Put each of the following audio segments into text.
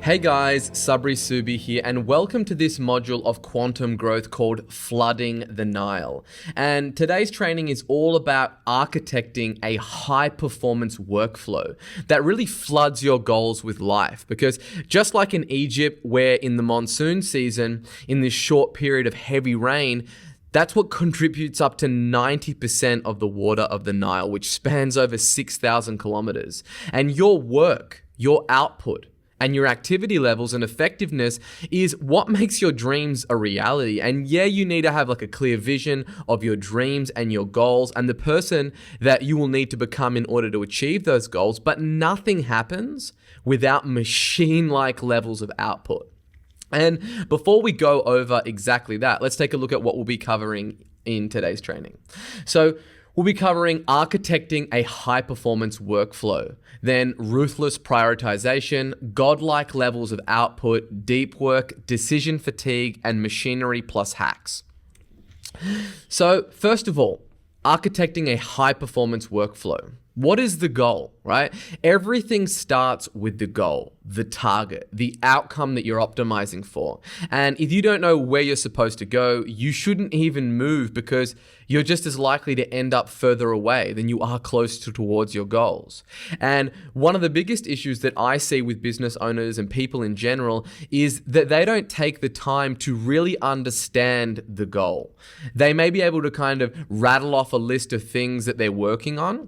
Hey guys, Sabri Subi here, and welcome to this module of quantum growth called Flooding the Nile. And today's training is all about architecting a high performance workflow that really floods your goals with life. Because just like in Egypt, where in the monsoon season, in this short period of heavy rain, that's what contributes up to 90% of the water of the Nile, which spans over 6,000 kilometers. And your work, your output, and your activity levels and effectiveness is what makes your dreams a reality. And yeah, you need to have like a clear vision of your dreams and your goals and the person that you will need to become in order to achieve those goals. But nothing happens without machine-like levels of output. And before we go over exactly that, let's take a look at what we'll be covering in today's training. So we'll be covering architecting a high-performance workflow, then ruthless prioritization, godlike levels of output, deep work, decision fatigue, and machinery plus hacks. So first of all, architecting a high-performance workflow. What is the goal, right? Everything starts with the goal, the target, the outcome that you're optimizing for. And if you don't know where you're supposed to go, you shouldn't even move because you're just as likely to end up further away than you are closer towards your goals. And one of the biggest issues that I see with business owners and people in general is that they don't take the time to really understand the goal. They may be able to kind of rattle off a list of things that they're working on,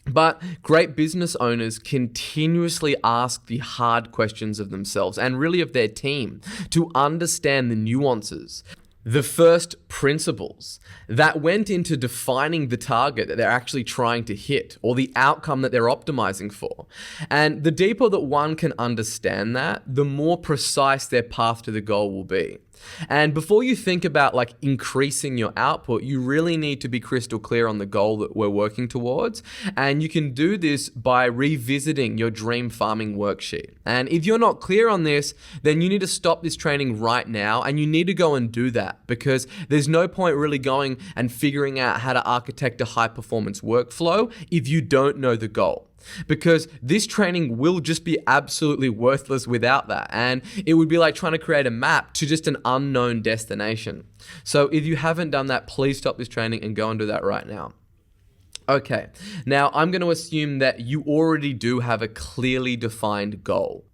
but great business owners continuously ask the hard questions of themselves and really of their team to understand the nuances, the first principles that went into defining the target that they're actually trying to hit or the outcome that they're optimizing for. And the deeper that one can understand that, the more precise their path to the goal will be. And before you think about like increasing your output, you really need to be crystal clear on the goal that we're working towards. And you can do this by revisiting your dream farming worksheet. And if you're not clear on this, then you need to stop this training right now and you need to go and do that because there's no point really going and figuring out how to architect a high performance workflow if you don't know the goal. Because this training will just be absolutely worthless without that. And it would be like trying to create a map to just an unknown destination. So if you haven't done that, please stop this training and go and do that right now. Okay, now I'm going to assume that you already do have a clearly defined goal.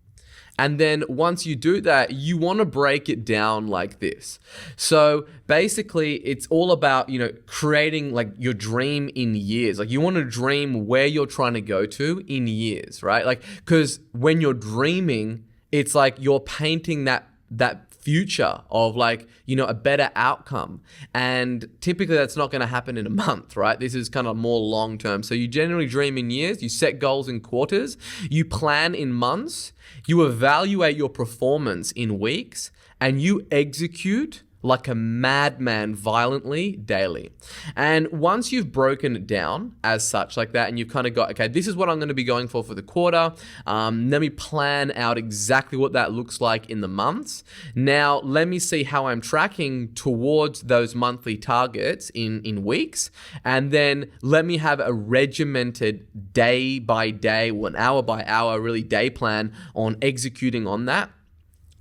And then once you do that, you want to break it down like this. So basically, it's all about, creating like your dream in years. Like you want to dream where you're trying to go to in years, right? Like, because when you're dreaming, it's like you're painting that future of like, a better outcome. And typically that's not going to happen in a month, right? This is kind of more long term. So you generally dream in years, you set goals in quarters, you plan in months, you evaluate your performance in weeks, and you execute like a madman violently daily. And once you've broken it down as such like that, and you've kind of got, okay, this is what I'm going to be going for the quarter. Let me plan out exactly what that looks like in the months. Now, let me see how I'm tracking towards those monthly targets in weeks. And then let me have a regimented day by day, or an hour by hour, really day plan on executing on that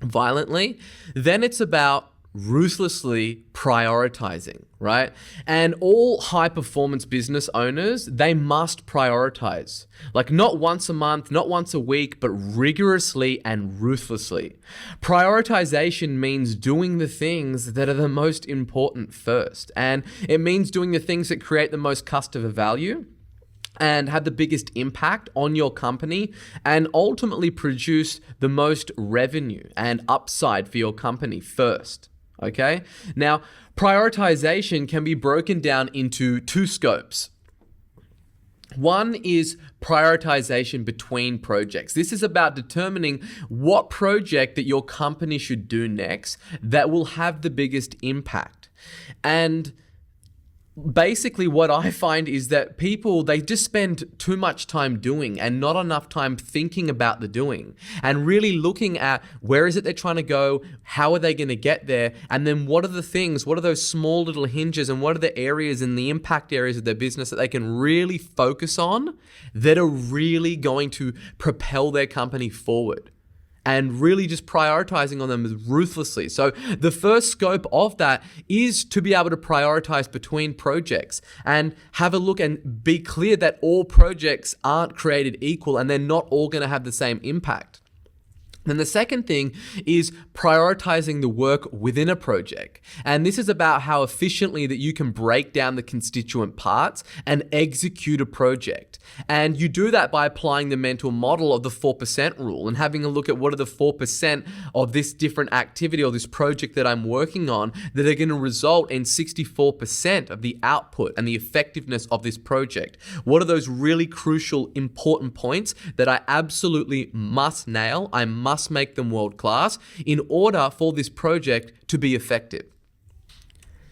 violently. Then it's about ruthlessly prioritizing, right? And all high performance business owners, they must prioritize. Like not once a month, not once a week, but rigorously and ruthlessly. Prioritization means doing the things that are the most important first. And it means doing the things that create the most customer value and have the biggest impact on your company and ultimately produce the most revenue and upside for your company first. Okay? Now, prioritization can be broken down into two scopes. One is prioritization between projects. This is about determining what project that your company should do next that will have the biggest impact. And basically what I find is that people, they just spend too much time doing and not enough time thinking about the doing and really looking at where is it they're trying to go, how are they going to get there, and then what are the things, what are those small little hinges, and what are the areas and the impact areas of their business that they can really focus on that are really going to propel their company forward. And really just prioritizing on them ruthlessly. So the first scope of that is to be able to prioritize between projects and have a look and be clear that all projects aren't created equal and they're not all going to have the same impact. Then the second thing is prioritizing the work within a project. And this is about how efficiently that you can break down the constituent parts and execute a project. And you do that by applying the mental model of the 4% rule and having a look at what are the 4% of this different activity or this project that I'm working on that are going to result in 64% of the output and the effectiveness of this project. What are those really crucial, important points that I absolutely must nail? I must make them world class in order for this project to be effective.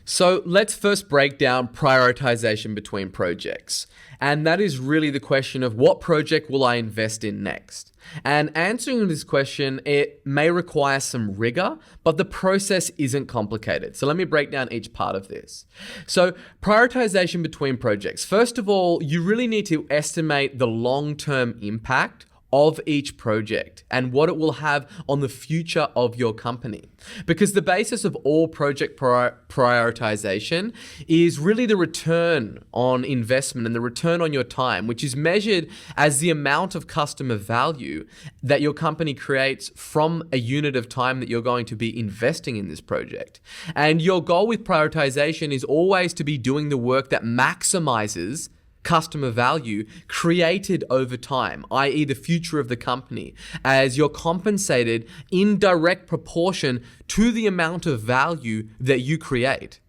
So let's first break down prioritization between projects. And that is really the question of what project will I invest in next? And answering this question, it may require some rigor, but the process isn't complicated. So let me break down each part of this. So prioritization between projects. First of all, you really need to estimate the long-term impact of each project and what it will have on the future of your company. Because the basis of all project prioritization is really the return on investment and the return on your time, which is measured as the amount of customer value that your company creates from a unit of time that you're going to be investing in this project. And your goal with prioritization is always to be doing the work that maximizes customer value created over time, i.e. the future of the company, as you're compensated in direct proportion to the amount of value that you create.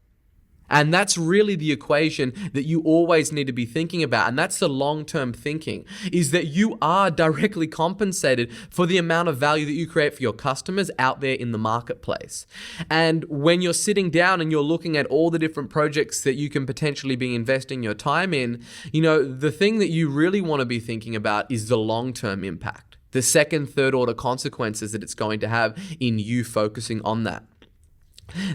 And that's really the equation that you always need to be thinking about. And that's the long-term thinking, is that you are directly compensated for the amount of value that you create for your customers out there in the marketplace. And when you're sitting down and you're looking at all the different projects that you can potentially be investing your time in, the thing that you really want to be thinking about is the long-term impact, the second, third order consequences that it's going to have in you focusing on that.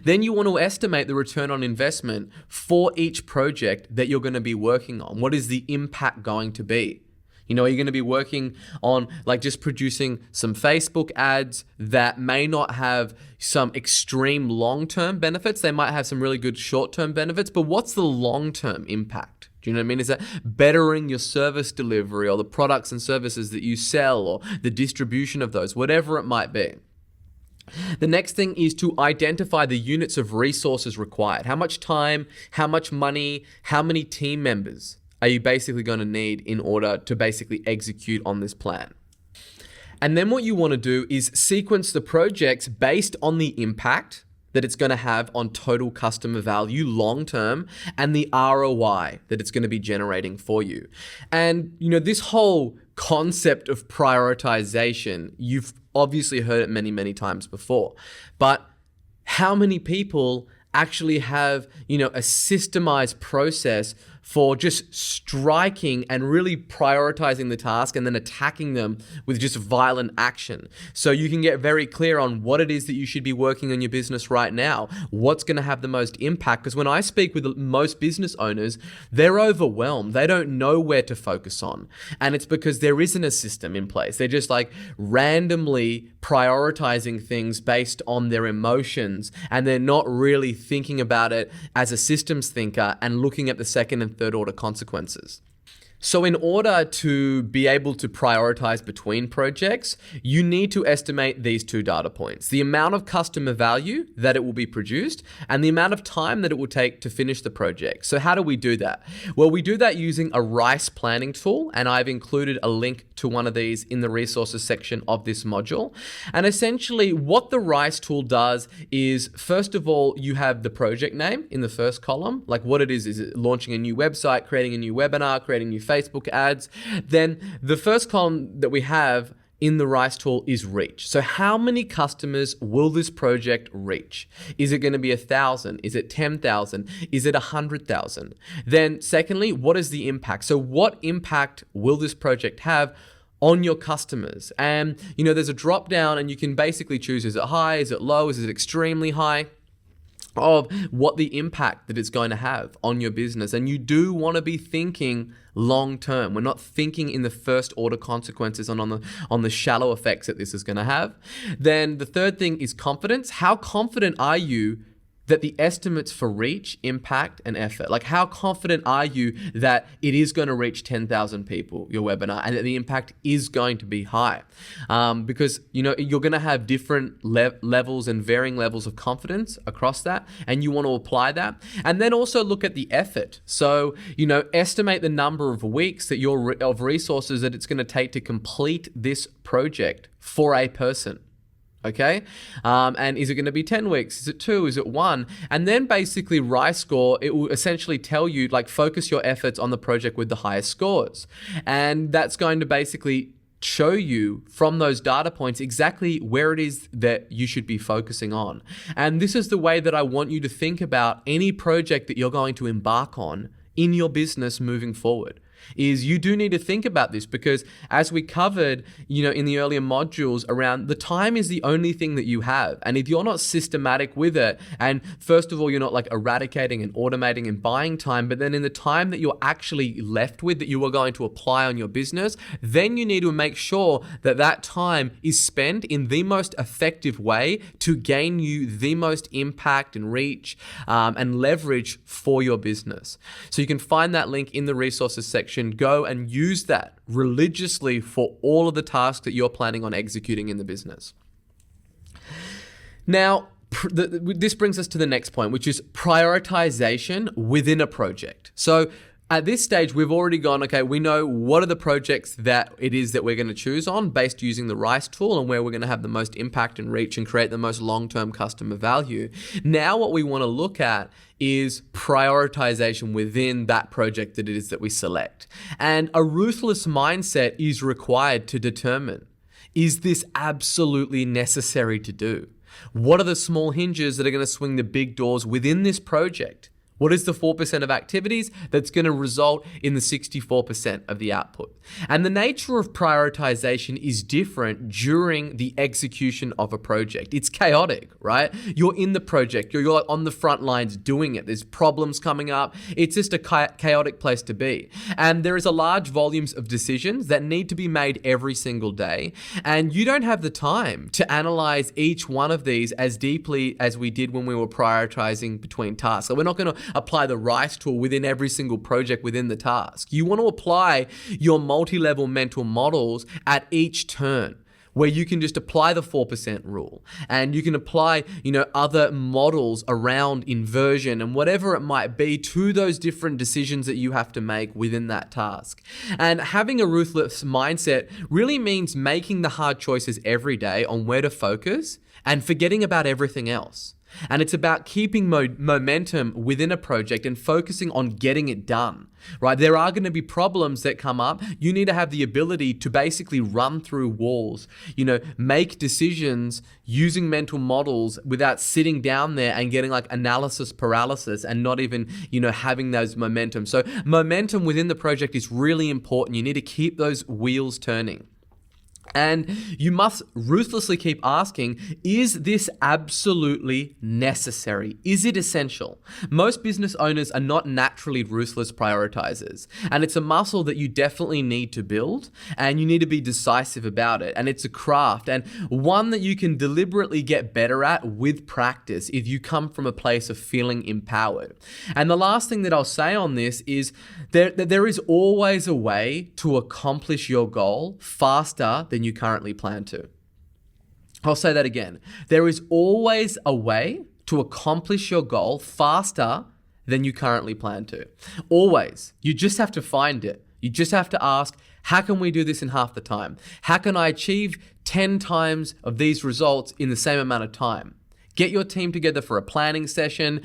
Then you want to estimate the return on investment for each project that you're going to be working on. What is the impact going to be? Are you going to be working on just producing some Facebook ads that may not have some extreme long-term benefits? They might have some really good short-term benefits, but what's the long-term impact? Do you know what I mean? Is that bettering your service delivery or the products and services that you sell or the distribution of those, whatever it might be? The next thing is to identify the units of resources required. How much time, how much money, how many team members are you basically going to need in order to basically execute on this plan? And then what you want to do is sequence the projects based on the impact that it's going to have on total customer value long term and the ROI that it's going to be generating for you. And this whole concept of prioritization, you've obviously heard it many, many times before, but how many people actually have, a systemized process for just striking and really prioritizing the task and then attacking them with just violent action. So you can get very clear on what it is that you should be working on your business right now, what's going to have the most impact. Because when I speak with most business owners, they're overwhelmed. They don't know where to focus on. And it's because there isn't a system in place. They're just randomly prioritizing things based on their emotions, and they're not really thinking about it as a systems thinker and looking at the second and third order consequences. So in order to be able to prioritize between projects, you need to estimate these two data points: the amount of customer value that it will be produced and the amount of time that it will take to finish the project. So how do we do that? Well, we do that using a RICE planning tool, and I've included a link to one of these in the resources section of this module. And essentially what the RICE tool does is, first of all, you have the project name in the first column, like what it is it launching a new website, creating a new webinar, creating new Facebook ads. Then the first column that we have in the RISE tool is reach. So how many customers will this project reach? Is it going to be 1,000? Is it 10,000? Is it 100,000? Then secondly, what is the impact? So what impact will this project have on your customers? And there's a drop down and you can basically choose, is it high? Is it low? Is it extremely high? Of what the impact that it's going to have on your business. And you do want to be thinking long term. We're not thinking in the first order consequences on the shallow effects that this is going to have. Then the third thing is confidence. How confident are you that the estimates for reach, impact, and effort, like how confident are you that it is going to reach 10,000 people, your webinar, and that the impact is going to be high? Because you're going to have different levels and varying levels of confidence across that, and you want to apply that. And then also look at the effort. So, estimate the number of weeks that of resources that it's going to take to complete this project for a person. Okay, and is it going to be 10 weeks? Is it 2? Is it 1? And then basically RISE score, it will essentially tell you, like, focus your efforts on the project with the highest scores. And that's going to basically show you from those data points exactly where it is that you should be focusing on. And this is the way that I want you to think about any project that you're going to embark on in your business moving forward. Is you do need to think about this, because as we covered, in the earlier modules around, the time is the only thing that you have. And if you're not systematic with it, and first of all, you're not like eradicating and automating and buying time, but then in the time that you're actually left with that you are going to apply on your business, then you need to make sure that that time is spent in the most effective way to gain you the most impact and reach and leverage for your business. So you can find that link in the resources section. Go and use that religiously for all of the tasks that you're planning on executing in the business. Now, this brings us to the next point, which is prioritization within a project. So at this stage, we've already gone, okay, we know what are the projects that it is that we're going to choose on based using the RISE tool and where we're going to have the most impact and reach and create the most long-term customer value. Now what we want to look at is prioritization within that project that it is that we select. And a ruthless mindset is required to determine, is this absolutely necessary to do? What are the small hinges that are going to swing the big doors within this project? What is the 4% of activities that's going to result in the 64% of the output? And the nature of prioritization is different during the execution of a project. It's chaotic, right? You're in the project, you're on the front lines doing it. There's problems coming up. It's just a chaotic place to be. And there is a large volumes of decisions that need to be made every single day. And you don't have the time to analyze each one of these as deeply as we did when we were prioritizing between tasks. So we're not going to apply the RISE tool within every single project within the task. You want to apply your multi-level mental models at each turn, where you can just apply the 4% rule and you can apply, other models around inversion and whatever it might be to those different decisions that you have to make within that task. And having a ruthless mindset really means making the hard choices every day on where to focus and forgetting about everything else. And it's about keeping momentum within a project and focusing on getting it done, right? There are going to be problems that come up. You need to have the ability to basically run through walls, make decisions using mental models without sitting down there and getting like analysis paralysis and not even, having those momentum. So momentum within the project is really important. You need to keep those wheels turning. And you must ruthlessly keep asking, is this absolutely necessary? Is it essential? Most business owners are not naturally ruthless prioritizers. And it's a muscle that you definitely need to build, and you need to be decisive about it. And it's a craft, and one that you can deliberately get better at with practice if you come from a place of feeling empowered. And the last thing that I'll say on this is there is always a way to accomplish your goal faster than you currently plan to. I'll say that again. There is always a way to accomplish your goal faster than you currently plan to. Always. You just have to find it. You just have to ask, how can we do this in half the time? How can I achieve 10 times of these results in the same amount of time? Get your team together for a planning session,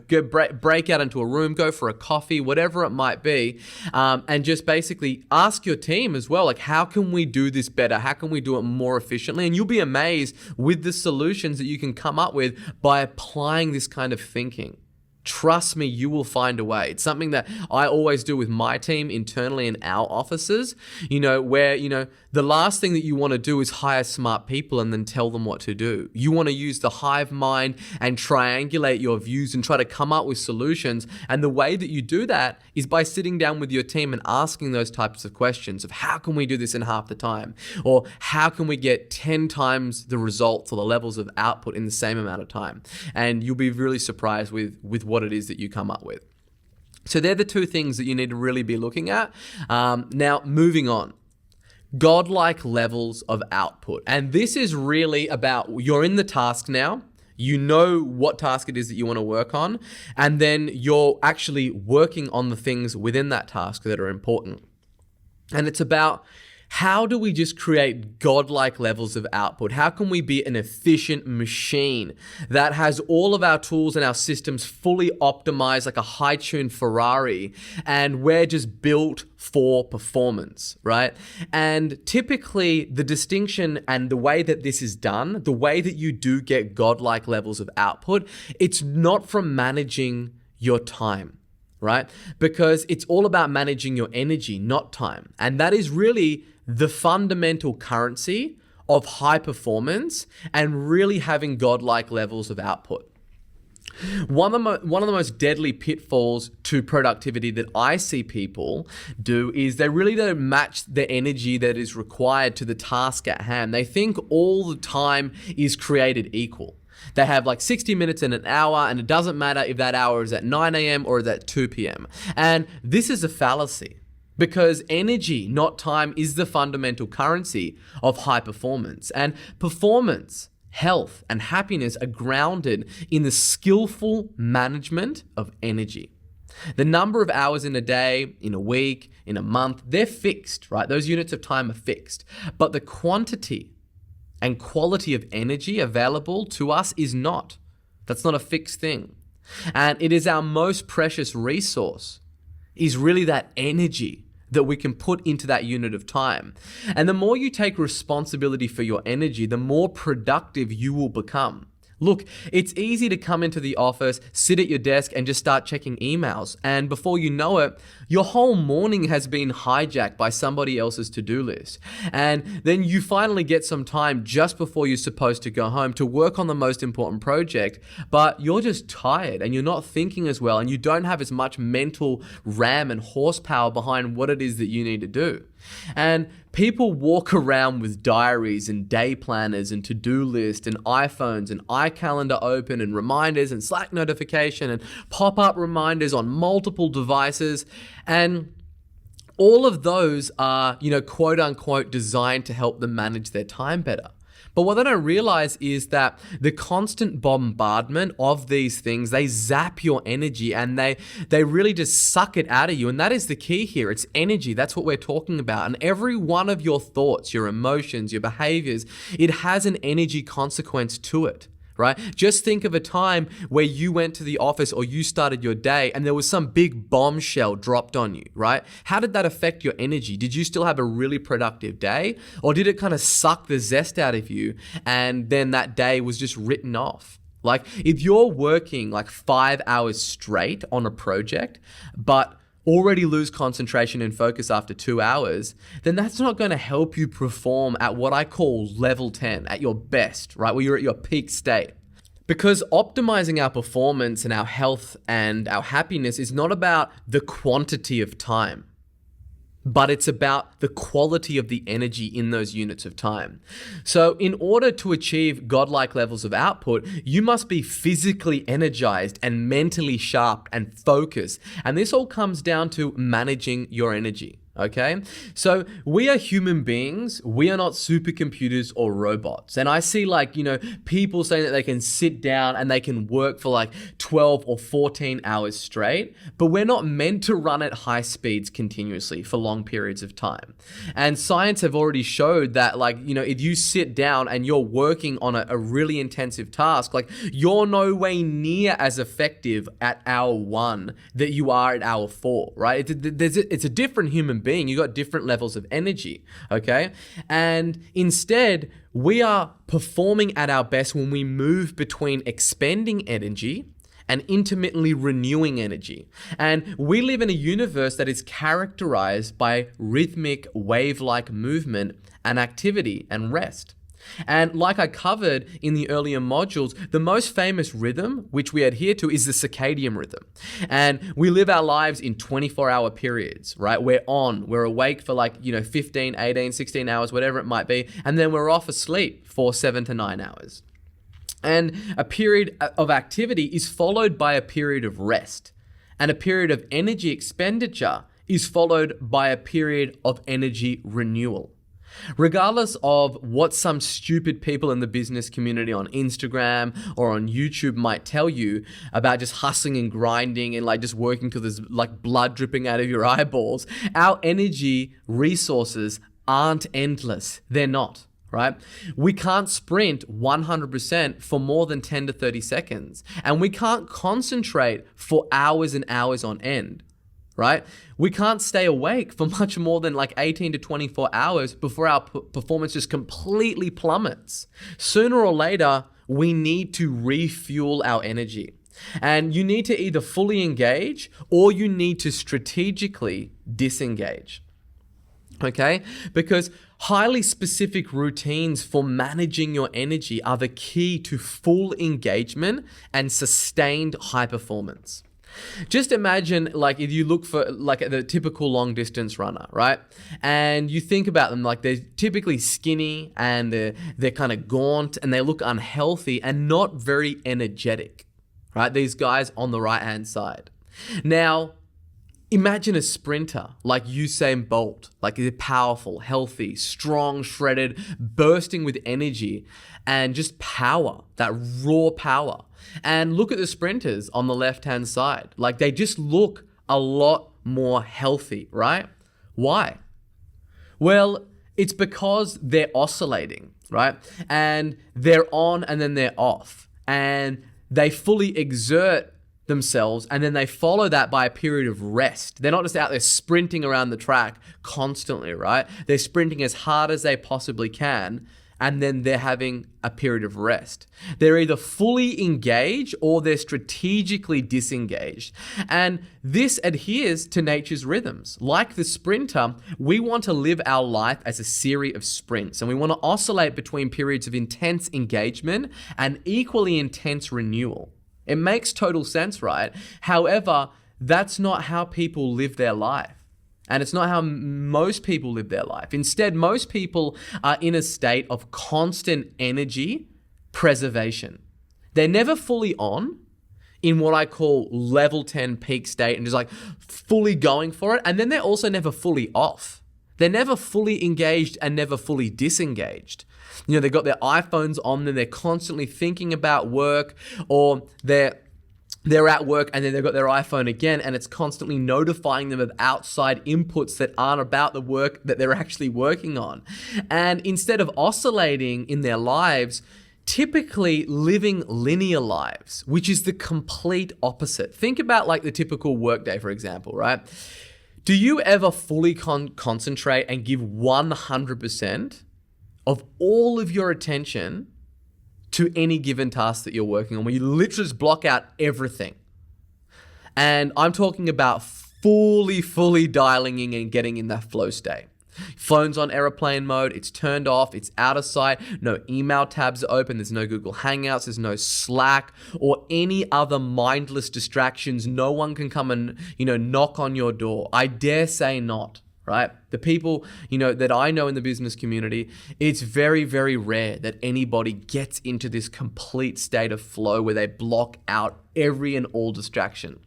go break out into a room, go for a coffee, whatever it might be. And just basically ask your team as well, like, how can we do this better? How can we do it more efficiently? And you'll be amazed with the solutions that you can come up with by applying this kind of thinking. Trust me, you will find a way. It's something that I always do with my team internally in our offices, where, the last thing that you want to do is hire smart people and then tell them what to do. You want to use the hive mind and triangulate your views and try to come up with solutions. And the way that you do that is by sitting down with your team and asking those types of questions of how can we do this in half the time? Or how can we get 10 times the results or the levels of output in the same amount of time? And you'll be really surprised with what it is that you come up with. So they're the two things that you need to really be looking at. Now, moving on. Godlike levels of output. And this is really about, you're in the task now, you know what task it is that you want to work on, and then you're actually working on the things within that task that are important. And it's about, how do we just create godlike levels of output? How can we be an efficient machine that has all of our tools and our systems fully optimized like a high-tuned Ferrari, and we're just built for performance, right? And typically the distinction and the way that this is done, the way that you do get godlike levels of output, it's not from managing your time, right? Because it's all about managing your energy, not time. And that is really the fundamental currency of high performance and really having godlike levels of output. One of the most deadly pitfalls to productivity that I see people do is they really don't match the energy that is required to the task at hand. They think all the time is created equal. They have like 60 minutes and an hour, and it doesn't matter if that hour is at 9 a.m. or is at 2 p.m. And this is a fallacy, because energy, not time, is the fundamental currency of high performance. And performance, health, and happiness are grounded in the skillful management of energy. The number of hours in a day, in a week, in a month, they're fixed, right? Those units of time are fixed. But the quantity and quality of energy available to us is not. That's not a fixed thing. And it is our most precious resource, is really that energy that we can put into that unit of time. And the more you take responsibility for your energy, the more productive you will become. Look, it's easy to come into the office, sit at your desk, and just start checking emails. And before you know it, your whole morning has been hijacked by somebody else's to-do list. And then you finally get some time just before you're supposed to go home to work on the most important project, but you're just tired and you're not thinking as well, and you don't have as much mental RAM and horsepower behind what it is that you need to do. And people walk around with diaries and day planners and to-do lists and iPhones and iCalendar open and reminders and Slack notification and pop-up reminders on multiple devices. And all of those are, quote unquote, designed to help them manage their time better. But what they don't realize is that the constant bombardment of these things, they zap your energy and they really just suck it out of you. And that is the key here. It's energy. That's what we're talking about. And every one of your thoughts, your emotions, your behaviors, it has an energy consequence to it. Right? Just think of a time where you went to the office or you started your day and there was some big bombshell dropped on you, right? How did that affect your energy? Did you still have a really productive day, or did it kind of suck the zest out of you and then that day was just written off? Like if you're working like 5 hours straight on a project, but already lose concentration and focus after 2 hours, then that's not going to help you perform at what I call level 10, at your best, right? Where you're at your peak state. Because optimizing our performance and our health and our happiness is not about the quantity of time, but it's about the quality of the energy in those units of time. So in order to achieve godlike levels of output, you must be physically energized and mentally sharp and focused. And this all comes down to managing your energy. Okay, so we are human beings. We are not supercomputers or robots. And I see people saying that they can sit down and they can work for 12 or 14 hours straight, but we're not meant to run at high speeds continuously for long periods of time. And science have already showed that if you sit down and you're working on a really intensive task, you're no way near as effective at hour 1 that you are at hour 4, right? It's a different human being. You got different levels of energy, okay? And instead, we are performing at our best when we move between expending energy and intermittently renewing energy. And we live in a universe that is characterized by rhythmic, wave-like movement and activity and rest. And like I covered in the earlier modules, the most famous rhythm which we adhere to is the circadian rhythm. And we live our lives in 24-hour periods, right? We're awake for 15, 18, 16 hours, whatever it might be, and then we're off asleep for 7 to 9 hours. And a period of activity is followed by a period of rest. And a period of energy expenditure is followed by a period of energy renewal. Regardless of what some stupid people in the business community on Instagram or on YouTube might tell you about just hustling and grinding and just working till there's blood dripping out of your eyeballs, our energy resources aren't endless. They're not. Right? We can't sprint 100% for more than 10 to 30 seconds. And we can't concentrate for hours and hours on end. Right? We can't stay awake for much more than 18 to 24 hours before our performance just completely plummets. Sooner or later, we need to refuel our energy. And you need to either fully engage or you need to strategically disengage. Okay? Because highly specific routines for managing your energy are the key to full engagement and sustained high performance. Just imagine if you look for the typical long distance runner, right? And you think about them they're typically skinny and they're kind of gaunt and they look unhealthy and not very energetic, right? These guys on the right hand side. Now, imagine a sprinter like Usain Bolt, they're powerful, healthy, strong, shredded, bursting with energy and just power, that raw power. And look at the sprinters on the left-hand side. They just look a lot more healthy, right? Why? Well, it's because they're oscillating, right? And they're on and then they're off. And they fully exert themselves and then they follow that by a period of rest. They're not just out there sprinting around the track constantly, right? They're sprinting as hard as they possibly can and then they're having a period of rest. They're either fully engaged or they're strategically disengaged. And this adheres to nature's rhythms. Like the sprinter, we want to live our life as a series of sprints and we want to oscillate between periods of intense engagement and equally intense renewal. It makes total sense, right? However, that's not how people live their life. And it's not how most people live their life. Instead, most people are in a state of constant energy preservation. They're never fully on in what I call level 10 peak state and just fully going for it. And then they're also never fully off. They're never fully engaged and never fully disengaged. They've got their iPhones on them, they're constantly thinking about work, or they're at work and then they've got their iPhone again and it's constantly notifying them of outside inputs that aren't about the work that they're actually working on. And instead of oscillating in their lives, typically living linear lives, which is the complete opposite. Think about the typical workday, for example, right? Do you ever fully concentrate and give 100% of all of your attention to any given task that you're working on, where you literally just block out everything? And I'm talking about fully dialing in and getting in that flow state. Phone's on airplane mode, it's turned off, it's out of sight, no email tabs are open, there's no Google Hangouts, there's no Slack or any other mindless distractions. No one can come and, knock on your door. I dare say not. Right? The people, that I know in the business community, it's very, very rare that anybody gets into this complete state of flow where they block out every and all distraction.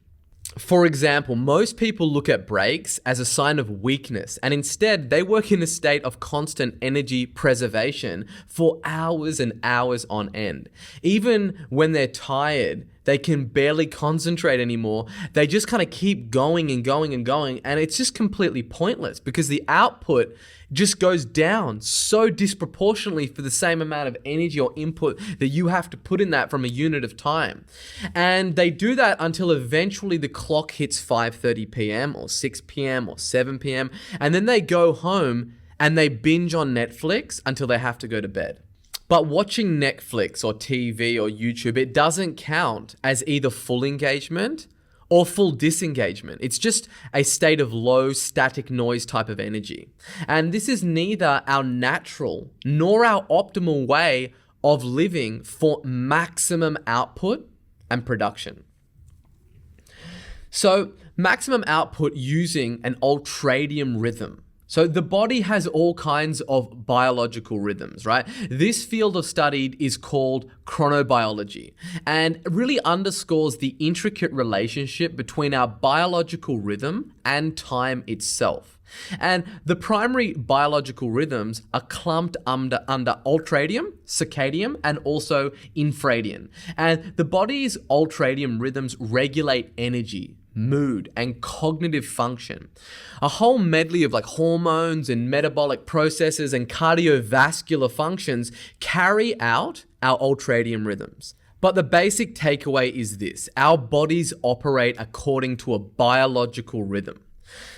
For example, most people look at breaks as a sign of weakness, and instead they work in a state of constant energy preservation for hours and hours on end. Even when they're tired, they can barely concentrate anymore. They just kind of keep going and going and going, and it's just completely pointless because the output just goes down so disproportionately for the same amount of energy or input that you have to put in that from a unit of time. And they do that until eventually the clock hits 5:30 p.m. or 6 p.m. or 7 p.m. And then they go home and they binge on Netflix until they have to go to bed. But watching Netflix or TV or YouTube, it doesn't count as either full engagement or full disengagement. It's just a state of low static noise type of energy. And this is neither our natural nor our optimal way of living for maximum output and production. So maximum output using an ultradian rhythm. So the body has all kinds of biological rhythms, right? This field of study is called chronobiology and really underscores the intricate relationship between our biological rhythm and time itself. And the primary biological rhythms are clumped under ultradian, circadian, and also infradian. And the body's ultradian rhythms regulate energy, mood, and cognitive function. A whole medley of like hormones and metabolic processes and cardiovascular functions carry out our ultradian rhythms. But the basic takeaway is this: our bodies operate according to a biological rhythm.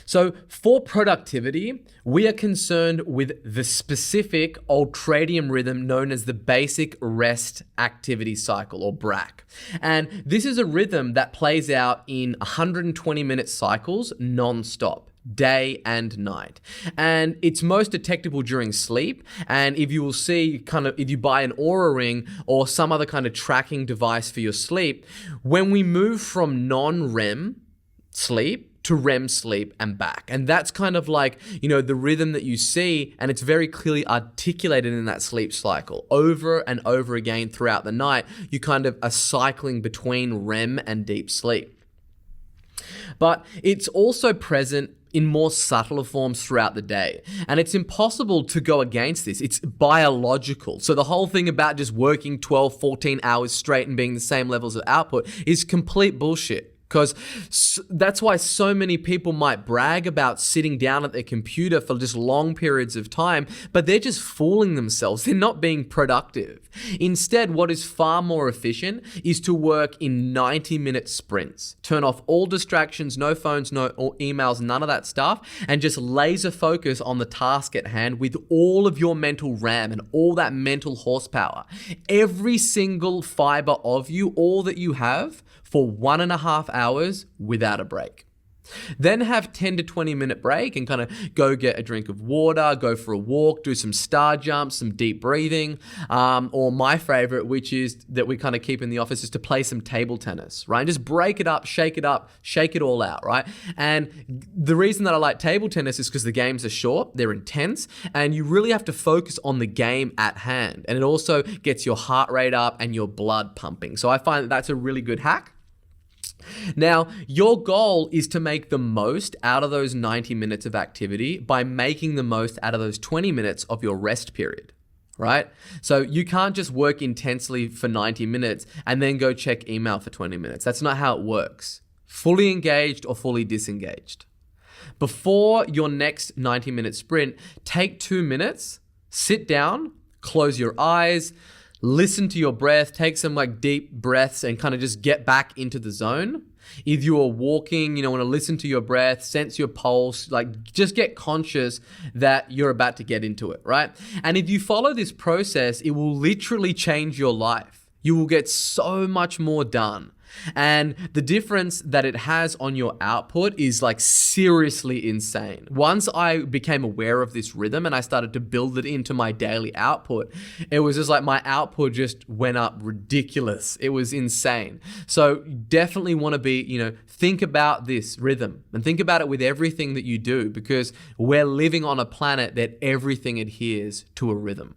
So for productivity, we are concerned with the specific ultradian rhythm known as the basic rest activity cycle, or BRAC. And this is a rhythm that plays out in 120-minute cycles non-stop, day and night. And it's most detectable during sleep. And if you will see, if you buy an Oura Ring or some other kind of tracking device for your sleep, when we move from non-REM sleep to REM sleep and back. And that's kind of like, the rhythm that you see, and it's very clearly articulated in that sleep cycle. Over and over again throughout the night, you kind of are cycling between REM and deep sleep. But it's also present in more subtler forms throughout the day. And it's impossible to go against this. It's biological. So the whole thing about just working 12, 14 hours straight and being the same levels of output is complete bullshit. Because that's why so many people might brag about sitting down at their computer for just long periods of time, but they're just fooling themselves. They're not being productive. Instead, what is far more efficient is to work in 90-minute sprints. Turn off all distractions, no phones, no emails, none of that stuff, and just laser focus on the task at hand with all of your mental RAM and all that mental horsepower. Every single fiber of you, all that you have, for 1.5 hours without a break. Then have 10 to 20 minute break and kind of go get a drink of water, go for a walk, do some star jumps, some deep breathing, or my favorite, which is that we kind of keep in the office, is to play some table tennis, right? And just break it up, shake it all out, right? And the reason that I like table tennis is because the games are short, they're intense, and you really have to focus on the game at hand. And it also gets your heart rate up and your blood pumping. So I find that that's a really good hack. Now, your goal is to make the most out of those 90 minutes of activity by making the most out of those 20 minutes of your rest period, right? So you can't just work intensely for 90 minutes and then go check email for 20 minutes. That's not how it works. Fully engaged or fully disengaged. Before your next 90-minute sprint, take 2 minutes, sit down, close your eyes, listen to your breath, take some deep breaths and kind of just get back into the zone. If you are walking, want to listen to your breath, sense your pulse, just get conscious that you're about to get into it, right? And if you follow this process, it will literally change your life. You will get so much more done. And the difference that it has on your output is seriously insane. Once I became aware of this rhythm and I started to build it into my daily output, it was just my output just went up ridiculous. It was insane. So definitely want to be, think about this rhythm and think about it with everything that you do, because we're living on a planet that everything adheres to a rhythm.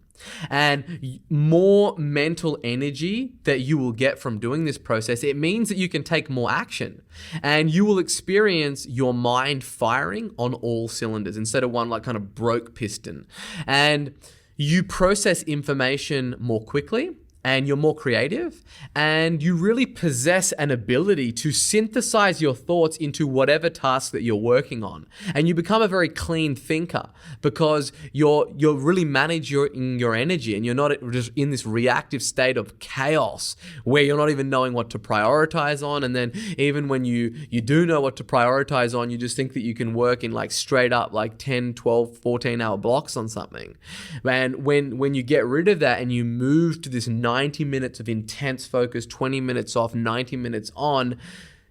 And more mental energy that you will get from doing this process, it means that you can take more action and you will experience your mind firing on all cylinders instead of one like kind of broke piston. And you process information more quickly, and you're more creative, and you really possess an ability to synthesize your thoughts into whatever task that you're working on. And you become a very clean thinker because you're really manage your energy, and you're not just in this reactive state of chaos where you're not even knowing what to prioritize on. And then even when you do know what to prioritize on, you just think that you can work in like straight up like 10, 12, 14 hour blocks on something. And when you get rid of that and you move to this 90 minutes of intense focus, 20 minutes off, 90 minutes on,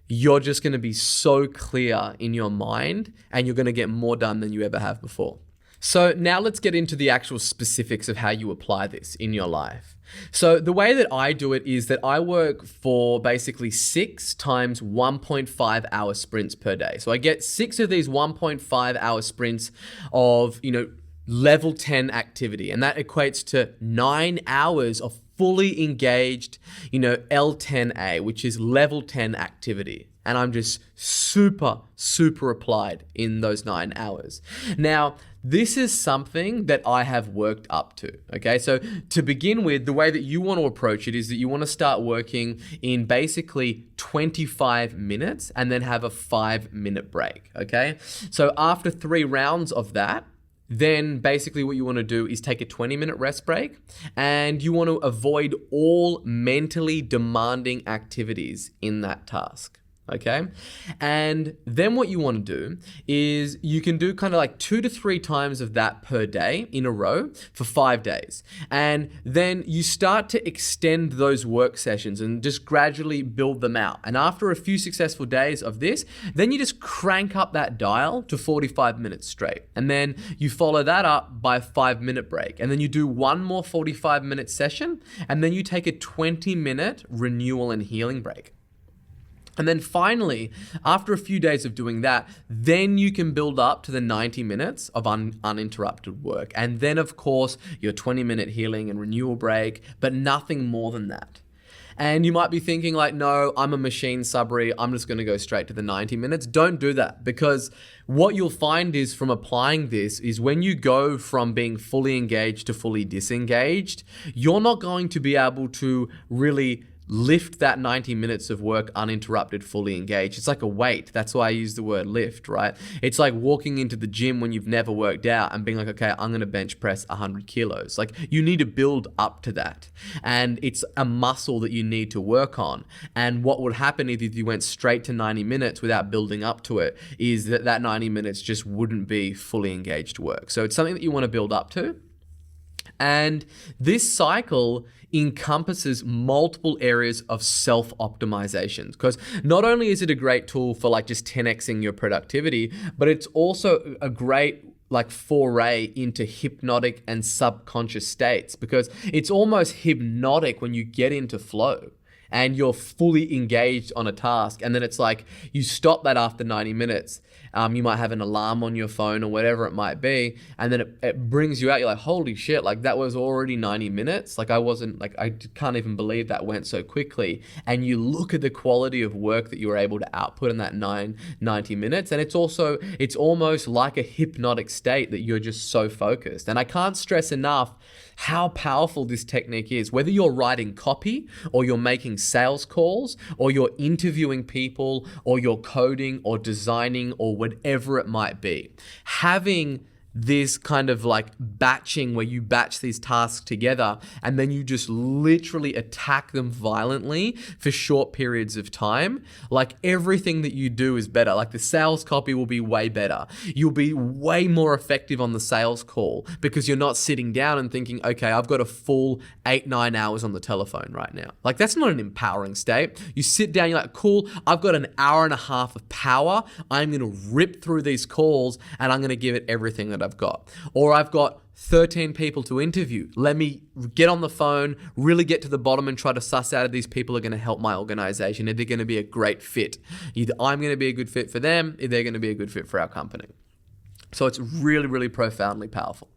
you're just going to be so clear in your mind and you're going to get more done than you ever have before. So now let's get into the actual specifics of how you apply this in your life. So the way that I do it is that I work for basically 6 times 1.5 hour sprints per day. So I get 6 of these 1.5 hour sprints of, level 10 activity. And that equates to 9 hours of fully engaged, L10A, which is level 10 activity. And I'm just super, super applied in those 9 hours. Now, this is something that I have worked up to, okay? So to begin with, the way that you want to approach it is that you want to start working in basically 25 minutes and then have a 5-minute break, okay? So after 3 rounds of that, then basically what you want to do is take a 20-minute rest break, and you want to avoid all mentally demanding activities in that task. Okay. And then what you want to do is you can do kind of like 2 to 3 times of that per day in a row for 5 days. And then you start to extend those work sessions and just gradually build them out. And after a few successful days of this, then you just crank up that dial to 45 minutes straight. And then you follow that up by a 5-minute break. And then you do one more 45-minute session. And then you take a 20-minute renewal and healing break. And then finally, after a few days of doing that, then you can build up to the 90 minutes of uninterrupted work. And then, of course, your 20-minute healing and renewal break, but nothing more than that. And you might be thinking like, no, I'm a machine, Sabri. I'm just going to go straight to the 90 minutes. Don't do that, because what you'll find is from applying this is when you go from being fully engaged to fully disengaged, you're not going to be able to really lift that 90 minutes of work uninterrupted, fully engaged. It's like a weight. That's why I use the word lift, right? It's like walking into the gym when you've never worked out and being like, okay, I'm going to bench press 100 kilos. Like, you need to build up to that. And it's a muscle that you need to work on. And what would happen if you went straight to 90 minutes without building up to it is that 90 minutes just wouldn't be fully engaged work. So it's something that you want to build up to. And this cycle encompasses multiple areas of self-optimization, because not only is it a great tool for like just 10xing your productivity, but it's also a great like foray into hypnotic and subconscious states, because it's almost hypnotic when you get into flow and you're fully engaged on a task. And then it's like you stop that after 90 minutes. You might have an alarm on your phone or whatever it might be. And then it brings you out. You're like, holy shit, like that was already 90 minutes. Like I can't even believe that went so quickly. And you look at the quality of work that you were able to output in that 90 minutes. And it's almost like a hypnotic state that you're just so focused. And I can't stress enough how powerful this technique is. Whether you're writing copy or you're making sales calls or you're interviewing people or you're coding or designing or whatever it might be, having this kind of like batching where you batch these tasks together and then you just literally attack them violently for short periods of time, like everything that you do is better. Like the sales copy will be way better. You'll be way more effective on the sales call because you're not sitting down and thinking, okay, I've got a full 8-9 hours on the telephone right now. Like that's not an empowering state. You sit down, you're like, cool, I've got an hour and a half of power. I'm going to rip through these calls and I'm going to give it everything that I've got. Or I've got 13 people to interview. Let me get on the phone, really get to the bottom and try to suss out if these people are going to help my organization, if they're going to be a great fit. Either I'm going to be a good fit for them, if they're going to be a good fit for our company. So it's really, really profoundly powerful.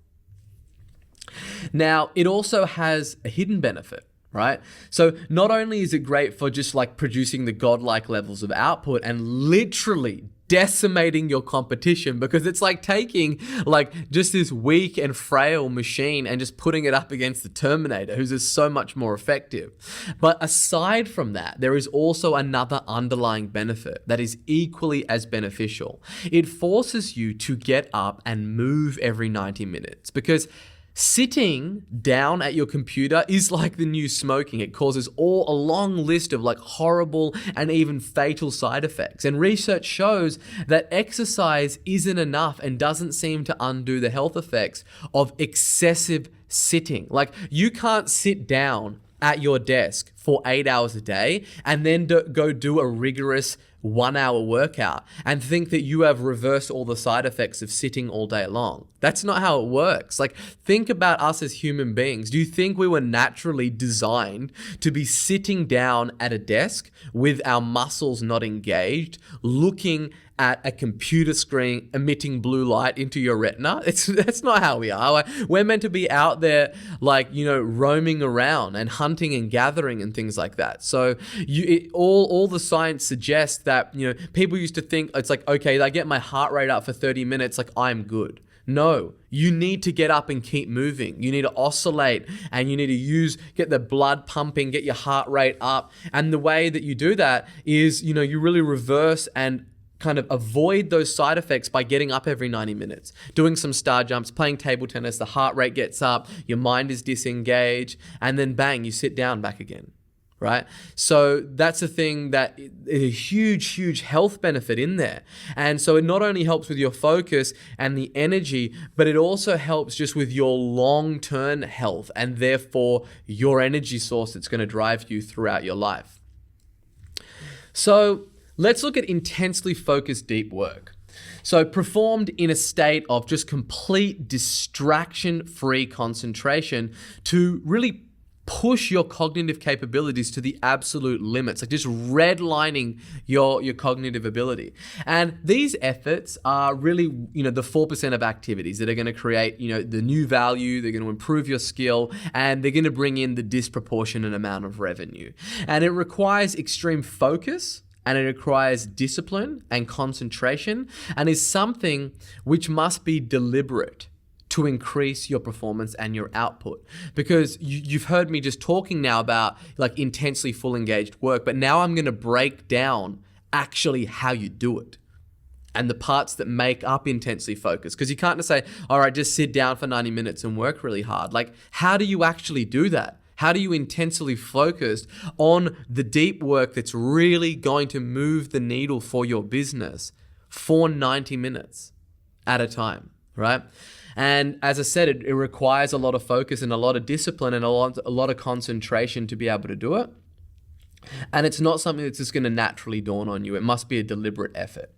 Now, it also has a hidden benefit, right? So not only is it great for just like producing the godlike levels of output and literally decimating your competition, because it's like taking like just this weak and frail machine and just putting it up against the Terminator, who's just so much more effective. But aside from that, there is also another underlying benefit that is equally as beneficial. It forces you to get up and move every 90 minutes, because sitting down at your computer is like the new smoking. It causes a long list of like horrible and even fatal side effects. And research shows that exercise isn't enough and doesn't seem to undo the health effects of excessive sitting. Like, you can't sit down at your desk for 8 hours a day and then go do a rigorous 1 hour workout and think that you have reversed all the side effects of sitting all day long. That's not how it works. Like, think about us as human beings. Do you think we were naturally designed to be sitting down at a desk with our muscles not engaged, looking at a computer screen emitting blue light into your retina? That's not how we are. Like, we're meant to be out there, like, roaming around and hunting and gathering and things like that. So all the science suggests that, people used to think it's like, okay, I get my heart rate up for 30 minutes, like I'm good. No, you need to get up and keep moving. You need to oscillate, and you need to get the blood pumping, get your heart rate up. And the way that you do that is, you really reverse and kind of avoid those side effects by getting up every 90 minutes, doing some star jumps, playing table tennis, the heart rate gets up, your mind is disengaged, and then bang, you sit down back again, right? So that's a thing that is a huge, huge health benefit in there. And so it not only helps with your focus and the energy, but it also helps just with your long-term health and therefore your energy source that's going to drive you throughout your life. So let's look at intensely focused deep work. So performed in a state of just complete distraction-free concentration to really push your cognitive capabilities to the absolute limits, like just redlining your cognitive ability. And these efforts are really, the 4% of activities that are going to create, the new value, they're going to improve your skill, and they're going to bring in the disproportionate amount of revenue. And it requires extreme focus, and it requires discipline and concentration, and is something which must be deliberate to increase your performance and your output. Because you've heard me just talking now about like intensely full engaged work, but now I'm going to break down actually how you do it and the parts that make up intensely focused. Because you can't just say, all right, just sit down for 90 minutes and work really hard. Like, how do you actually do that? How do you intensely focus on the deep work that's really going to move the needle for your business for 90 minutes at a time, right? And as I said, it requires a lot of focus and a lot of discipline and a lot of concentration to be able to do it. And it's not something that's just going to naturally dawn on you. It must be a deliberate effort.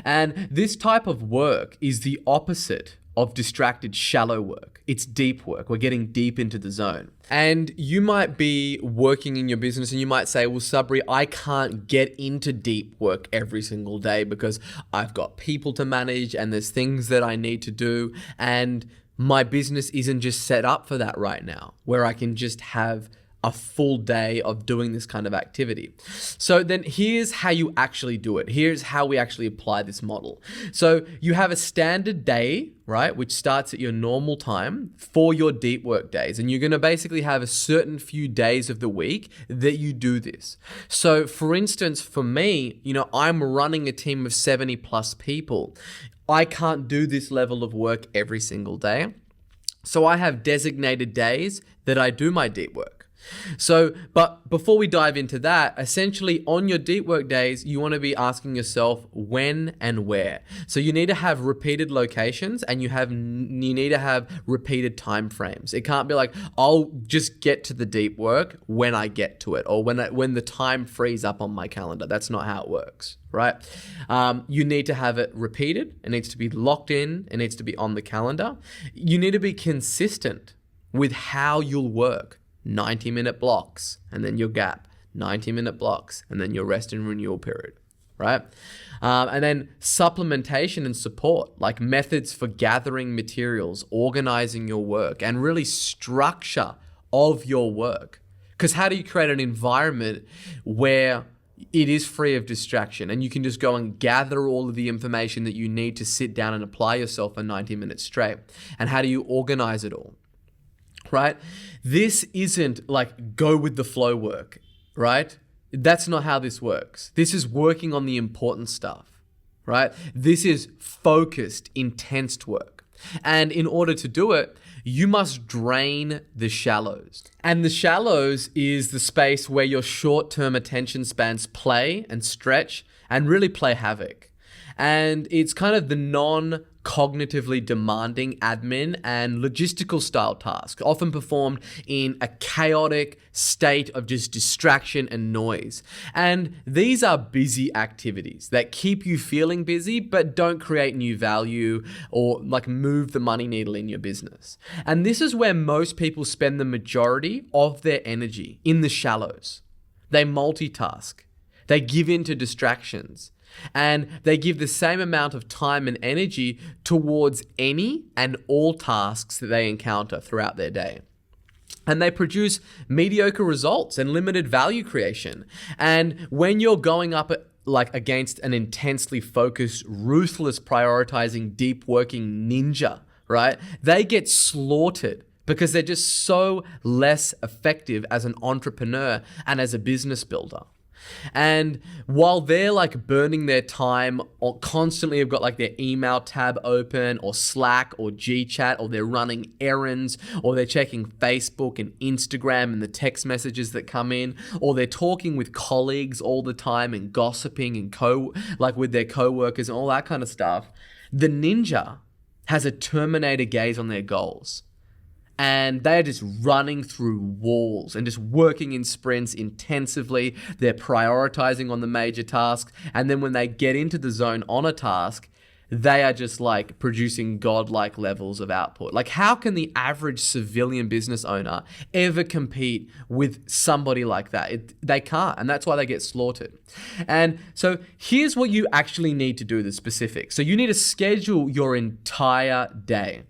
And this type of work is the opposite of distracted, shallow work. It's deep work. We're getting deep into the zone. And you might be working in your business and you might say, well, Sabri, I can't get into deep work every single day because I've got people to manage and there's things that I need to do. And my business isn't just set up for that right now, where I can just have a full day of doing this kind of activity. So then here's how you actually do it. Here's how we actually apply this model. So you have a standard day, right, which starts at your normal time for your deep work days. And you're going to basically have a certain few days of the week that you do this. So for instance, for me, I'm running a team of 70 plus people. I can't do this level of work every single day. So I have designated days that I do my deep work. So, but before we dive into that, essentially on your deep work days, you want to be asking yourself when and where. So you need to have repeated locations and you need to have repeated time frames. It can't be like, I'll just get to the deep work when I get to it or when the time frees up on my calendar. That's not how it works, right? You need to have it repeated. It needs to be locked in. It needs to be on the calendar. You need to be consistent with how you'll work. 90-minute blocks and then your gap, 90-minute blocks and then your rest and renewal period. right? And then supplementation and support, like methods for gathering materials, organizing your work, and really structure of your work. Because how do you create an environment where it is free of distraction and you can just go and gather all of the information that you need to sit down and apply yourself for 90 minutes straight? And how do you organize it all? Right? This isn't like go with the flow work, right? That's not how this works. This is working on the important stuff, right? This is focused, intense work. And in order to do it, you must drain the shallows. And the shallows is the space where your short-term attention spans play and stretch and really play havoc. And it's kind of the non-cognitively demanding admin and logistical style tasks, often performed in a chaotic state of just distraction and noise. And these are busy activities that keep you feeling busy, but don't create new value or like move the money needle in your business. And this is where most people spend the majority of their energy, in the shallows. They multitask. They give in to distractions. And they give the same amount of time and energy towards any and all tasks that they encounter throughout their day. And they produce mediocre results and limited value creation. And when you're going up against an intensely focused, ruthless, prioritizing, deep working ninja, right? They get slaughtered because they're just so less effective as an entrepreneur and as a business builder. And while they're like burning their time or constantly have got like their email tab open or Slack or GChat, or they're running errands, or they're checking Facebook and Instagram and the text messages that come in, or they're talking with colleagues all the time and gossiping and with their coworkers and all that kind of stuff, the ninja has a Terminator gaze on their goals. And they're just running through walls and just working in sprints intensively. They're prioritizing on the major tasks. And then when they get into the zone on a task, they are just like producing godlike levels of output. Like, how can the average civilian business owner ever compete with somebody like that? They can't. And that's why they get slaughtered. And so here's what you actually need to do, the specifics. So you need to schedule your entire day,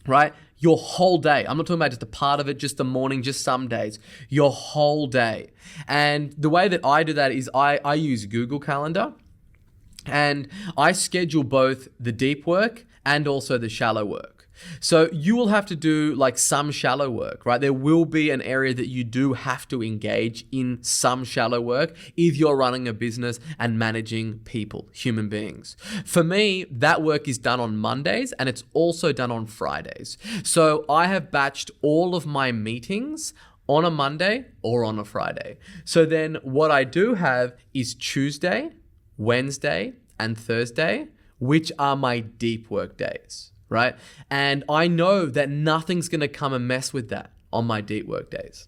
right? Your whole day. I'm not talking about just a part of it, just the morning, just some days, your whole day. And the way that I do that is I use Google Calendar, and I schedule both the deep work and also the shallow work. So you will have to do like some shallow work, right? There will be an area that you do have to engage in some shallow work if you're running a business and managing people, human beings. For me, that work is done on Mondays and it's also done on Fridays. So I have batched all of my meetings on a Monday or on a Friday. So then what I do have is Tuesday, Wednesday, and Thursday, which are my deep work days. Right? And I know that nothing's going to come and mess with that on my deep work days.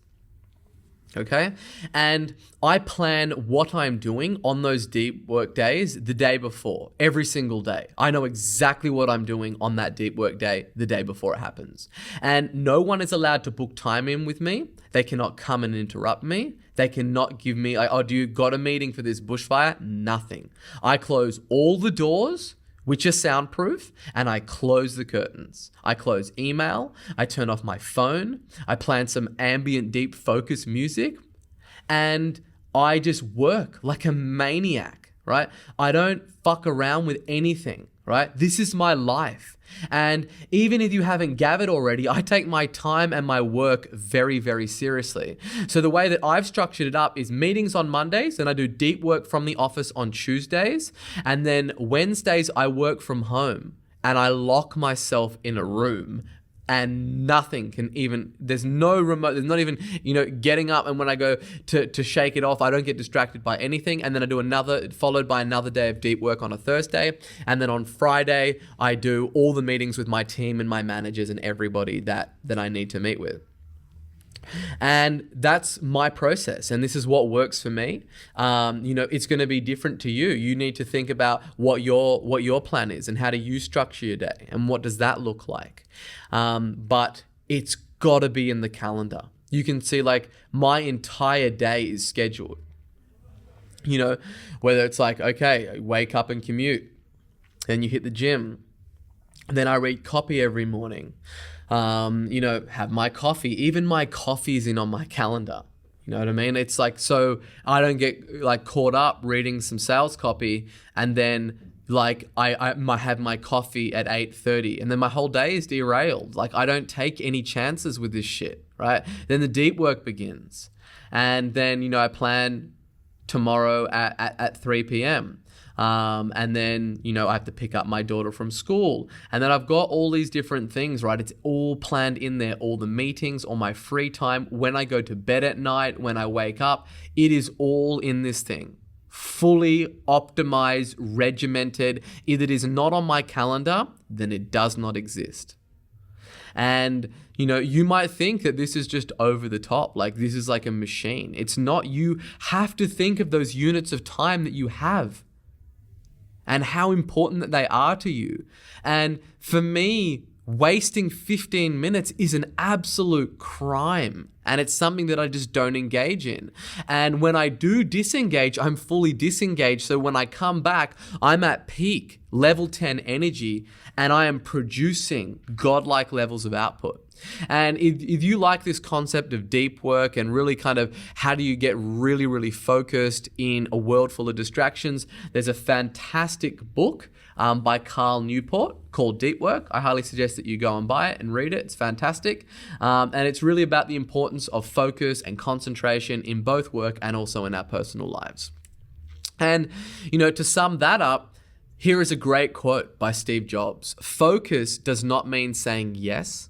Okay? And I plan what I'm doing on those deep work days the day before, every single day. I know exactly what I'm doing on that deep work day the day before it happens. And no one is allowed to book time in with me. They cannot come and interrupt me. They cannot give me, like, oh, do you got a meeting for this bushfire? Nothing. I close all the doors, which are soundproof, and I close the curtains. I close email, I turn off my phone, I plan some ambient deep focus music, and I just work like a maniac, right? I don't fuck around with anything, right? This is my life. And even if you haven't gathered already, I take my time and my work very, very seriously. So the way that I've structured it up is meetings on Mondays, and I do deep work from the office on Tuesdays. And then Wednesdays, I work from home and I lock myself in a room. And nothing can even, there's no remote, there's not even, getting up. And when I go to shake it off, I don't get distracted by anything. And then I do another, followed by another day of deep work on a Thursday. And then on Friday, I do all the meetings with my team and my managers and everybody that I need to meet with. And that's my process. And this is what works for me. It's going to be different to you. You need to think about what your plan is and how do you structure your day and what does that look like. But it's got to be in the calendar. You can see like my entire day is scheduled. You know, whether it's like, okay, wake up and commute, then you hit the gym, then I read copy every morning, have my coffee. Even my coffee is in on my calendar. You know what I mean? It's like, so I don't get like caught up reading some sales copy and then like I might have my coffee at 8:30 and then my whole day is derailed. Like I don't take any chances with this shit, right? Then the deep work begins. And then, I plan tomorrow at 3 p.m. And then, I have to pick up my daughter from school. And then I've got all these different things, right? It's all planned in there, all the meetings, all my free time, when I go to bed at night, when I wake up, it is all in this thing. Fully optimized, regimented. If it is not on my calendar, then it does not exist. And, you might think that this is just over the top, like this is like a machine. It's not. You have to think of those units of time that you have and how important that they are to you. And for me, wasting 15 minutes is an absolute crime. And it's something that I just don't engage in. And when I do disengage, I'm fully disengaged. So when I come back, I'm at peak level 10 energy and I am producing godlike levels of output. And if you like this concept of deep work and really kind of how do you get really, really focused in a world full of distractions, there's a fantastic book by Carl Newport called Deep Work. I highly suggest that you go and buy it and read it. It's fantastic. And it's really about the importance of focus and concentration in both work and also in our personal lives. And, to sum that up, here is a great quote by Steve Jobs. Focus does not mean saying yes.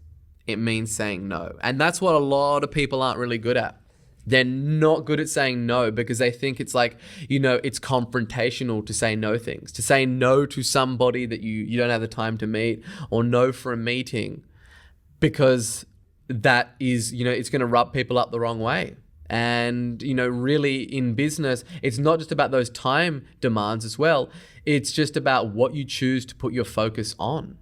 It means saying no. And that's what a lot of people aren't really good at. They're not good at saying no because they think it's like, it's confrontational to say no things, to say no to somebody that you don't have the time to meet or no for a meeting because that is, it's going to rub people up the wrong way. And, really in business, it's not just about those time demands as well. It's just about what you choose to put your focus on.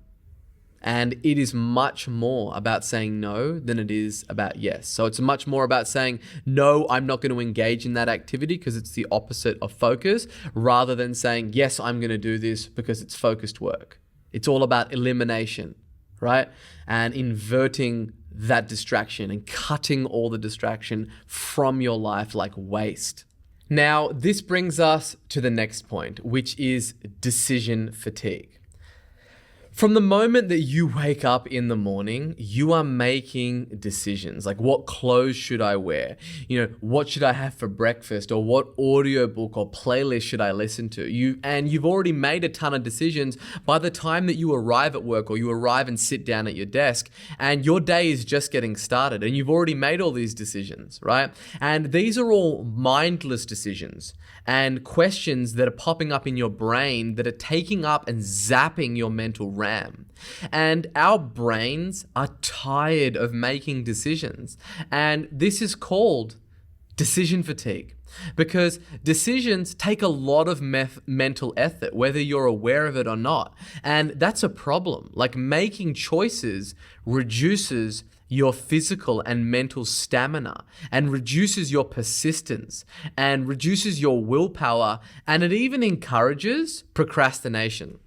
And it is much more about saying no than it is about yes. So it's much more about saying, no, I'm not going to engage in that activity because it's the opposite of focus, rather than saying, yes, I'm going to do this because it's focused work. It's all about elimination, right? And inverting that distraction and cutting all the distraction from your life like waste. Now, this brings us to the next point, which is decision fatigue. From the moment that you wake up in the morning, you are making decisions like what clothes should I wear? What should I have for breakfast? Or what audiobook or playlist should I listen to? You've already made a ton of decisions by the time that you arrive at work or you arrive and sit down at your desk, and your day is just getting started and you've already made all these decisions, right? And these are all mindless decisions and questions that are popping up in your brain that are taking up and zapping your mental RAM. And our brains are tired of making decisions. And this is called decision fatigue because decisions take a lot of mental effort, whether you're aware of it or not. And that's a problem. Like making choices reduces your physical and mental stamina and reduces your persistence and reduces your willpower, and it even encourages procrastination.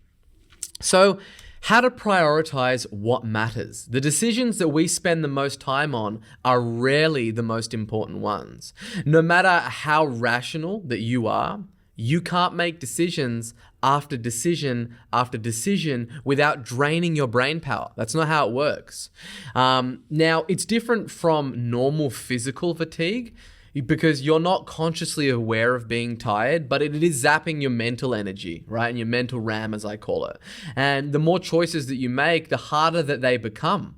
So, how to prioritize what matters. The decisions that we spend the most time on are rarely the most important ones. No matter how rational that you are, you can't make decisions after decision after decision without draining your brain power. That's not how it works. Now, it's different from normal physical fatigue because you're not consciously aware of being tired, but it is zapping your mental energy, right? And your mental RAM, as I call it. And the more choices that you make, the harder that they become,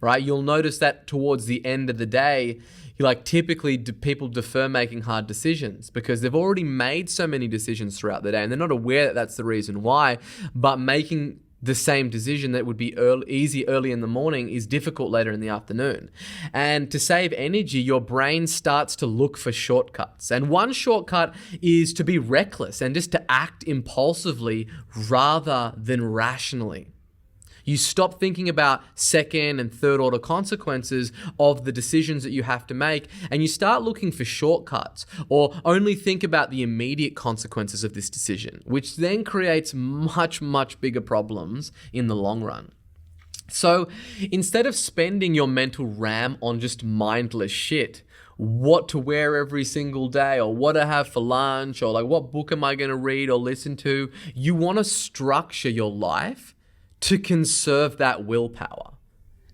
right? You'll notice that towards the end of the day, typically people defer making hard decisions because they've already made so many decisions throughout the day and they're not aware that that's the reason why, but making the same decision that would be easy early in the morning is difficult later in the afternoon. And to save energy, your brain starts to look for shortcuts. And one shortcut is to be reckless and just to act impulsively rather than rationally. You stop thinking about second and third order consequences of the decisions that you have to make, and you start looking for shortcuts or only think about the immediate consequences of this decision, which then creates much, much bigger problems in the long run. So instead of spending your mental RAM on just mindless shit, what to wear every single day or what to have for lunch or like what book am I going to read or listen to, you want to structure your life to conserve that willpower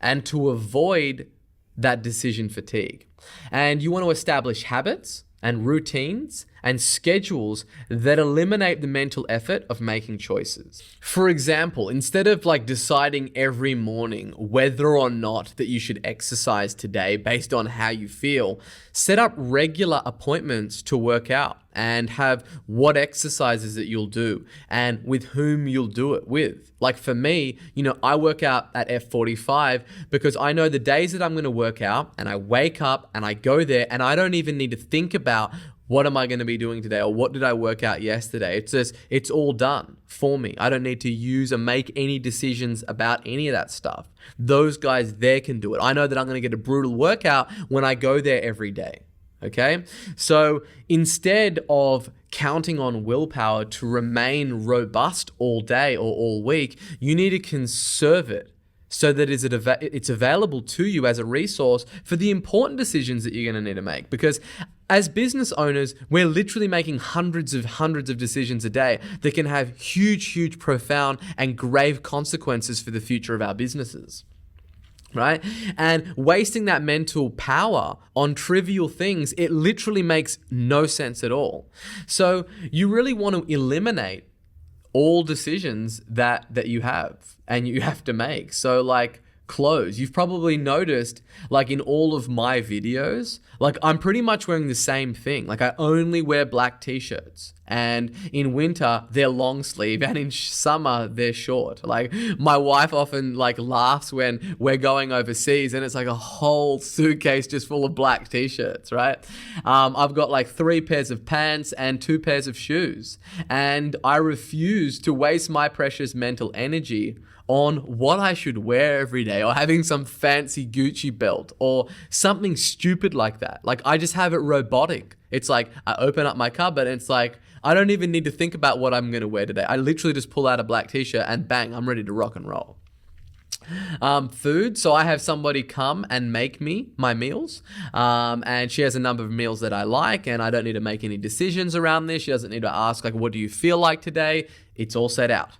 and to avoid that decision fatigue. And you want to establish habits and routines and schedules that eliminate the mental effort of making choices. For example, instead of like deciding every morning whether or not that you should exercise today based on how you feel, set up regular appointments to work out and have what exercises that you'll do and with whom you'll do it with. Like for me, I work out at F45 because I know the days that I'm going to work out and I wake up and I go there and I don't even need to think about what am I going to be doing today or what did I work out yesterday? It's all done for me. I don't need to use or make any decisions about any of that stuff. Those guys there can do it. I know that I'm going to get a brutal workout when I go there every day. Okay? So instead of counting on willpower to remain robust all day or all week, you need to conserve it so that it's available to you as a resource for the important decisions that you're going to need to make. Because as business owners, we're literally making hundreds of decisions a day that can have huge, profound, and grave consequences for the future of our businesses. Right? And wasting that mental power on trivial things, it literally makes no sense at all. So you really want to eliminate all decisions that you have and you have to make. So like clothes, you've probably noticed like in all of my videos, like I'm pretty much wearing the same thing. Like I only wear black t-shirts and in winter they're long sleeve and in summer they're short. Like my wife often like laughs when we're going overseas and it's like a whole suitcase just full of black t-shirts, right? I've got like 3 pairs of pants and 2 pairs of shoes, and I refuse to waste my precious mental energy on what I should wear every day or having some fancy Gucci belt or something stupid like that. Like I just have it robotic. It's like I open up my cupboard and it's like, I don't even need to think about what I'm going to wear today. I literally just pull out a black t-shirt and bang, I'm ready to rock and roll. Food. So I have somebody come and make me my meals. And she has a number of meals that I like and I don't need to make any decisions around this. She doesn't need to ask like, what do you feel like today? It's all set out.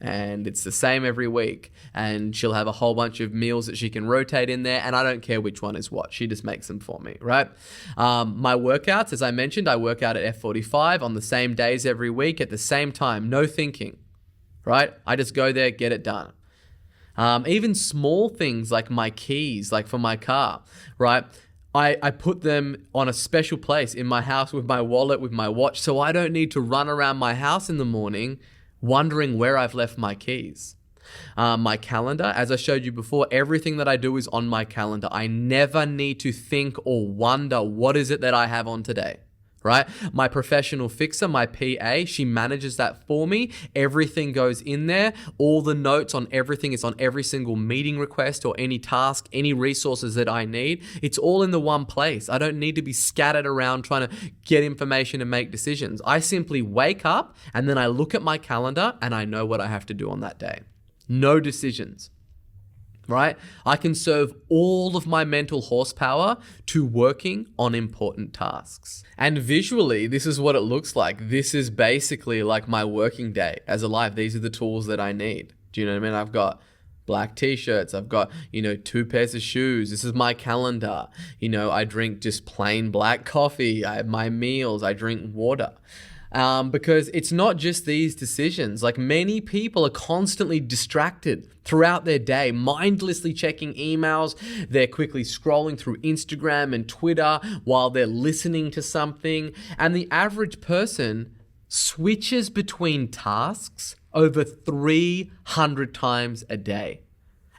And it's the same every week. And she'll have a whole bunch of meals that she can rotate in there. And I don't care which one is what. She just makes them for me, right? My workouts, as I mentioned, I work out at F45 on the same days every week at the same time. No thinking, right? I just go there, get it done. Even small things like my keys, like for my car, right? I put them on a special place in my house with my wallet, with my watch, so I don't need to run around my house in the morning wondering where I've left my keys. My calendar, as I showed you before, everything that I do is on my calendar. I never need to think or wonder what is it that I have on today, right? My professional fixer, my PA, she manages that for me. Everything goes in there. All the notes on everything is on every single meeting request or any task, any resources that I need. It's all in the one place. I don't need to be scattered around trying to get information and make decisions. I simply wake up and then I look at my calendar and I know what I have to do on that day. No decisions. Right? I conserve all of my mental horsepower to working on important tasks. And visually, this is what it looks like. This is basically like my working day as a life. These are the tools that I need. Do you know what I mean? I've got black t-shirts. I've got, 2 pairs of shoes. This is my calendar. I drink just plain black coffee. I have my meals. I drink water. Because it's not just these decisions. Like many people are constantly distracted throughout their day, mindlessly checking emails. They're quickly scrolling through Instagram and Twitter while they're listening to something. And the average person switches between tasks over 300 times a day.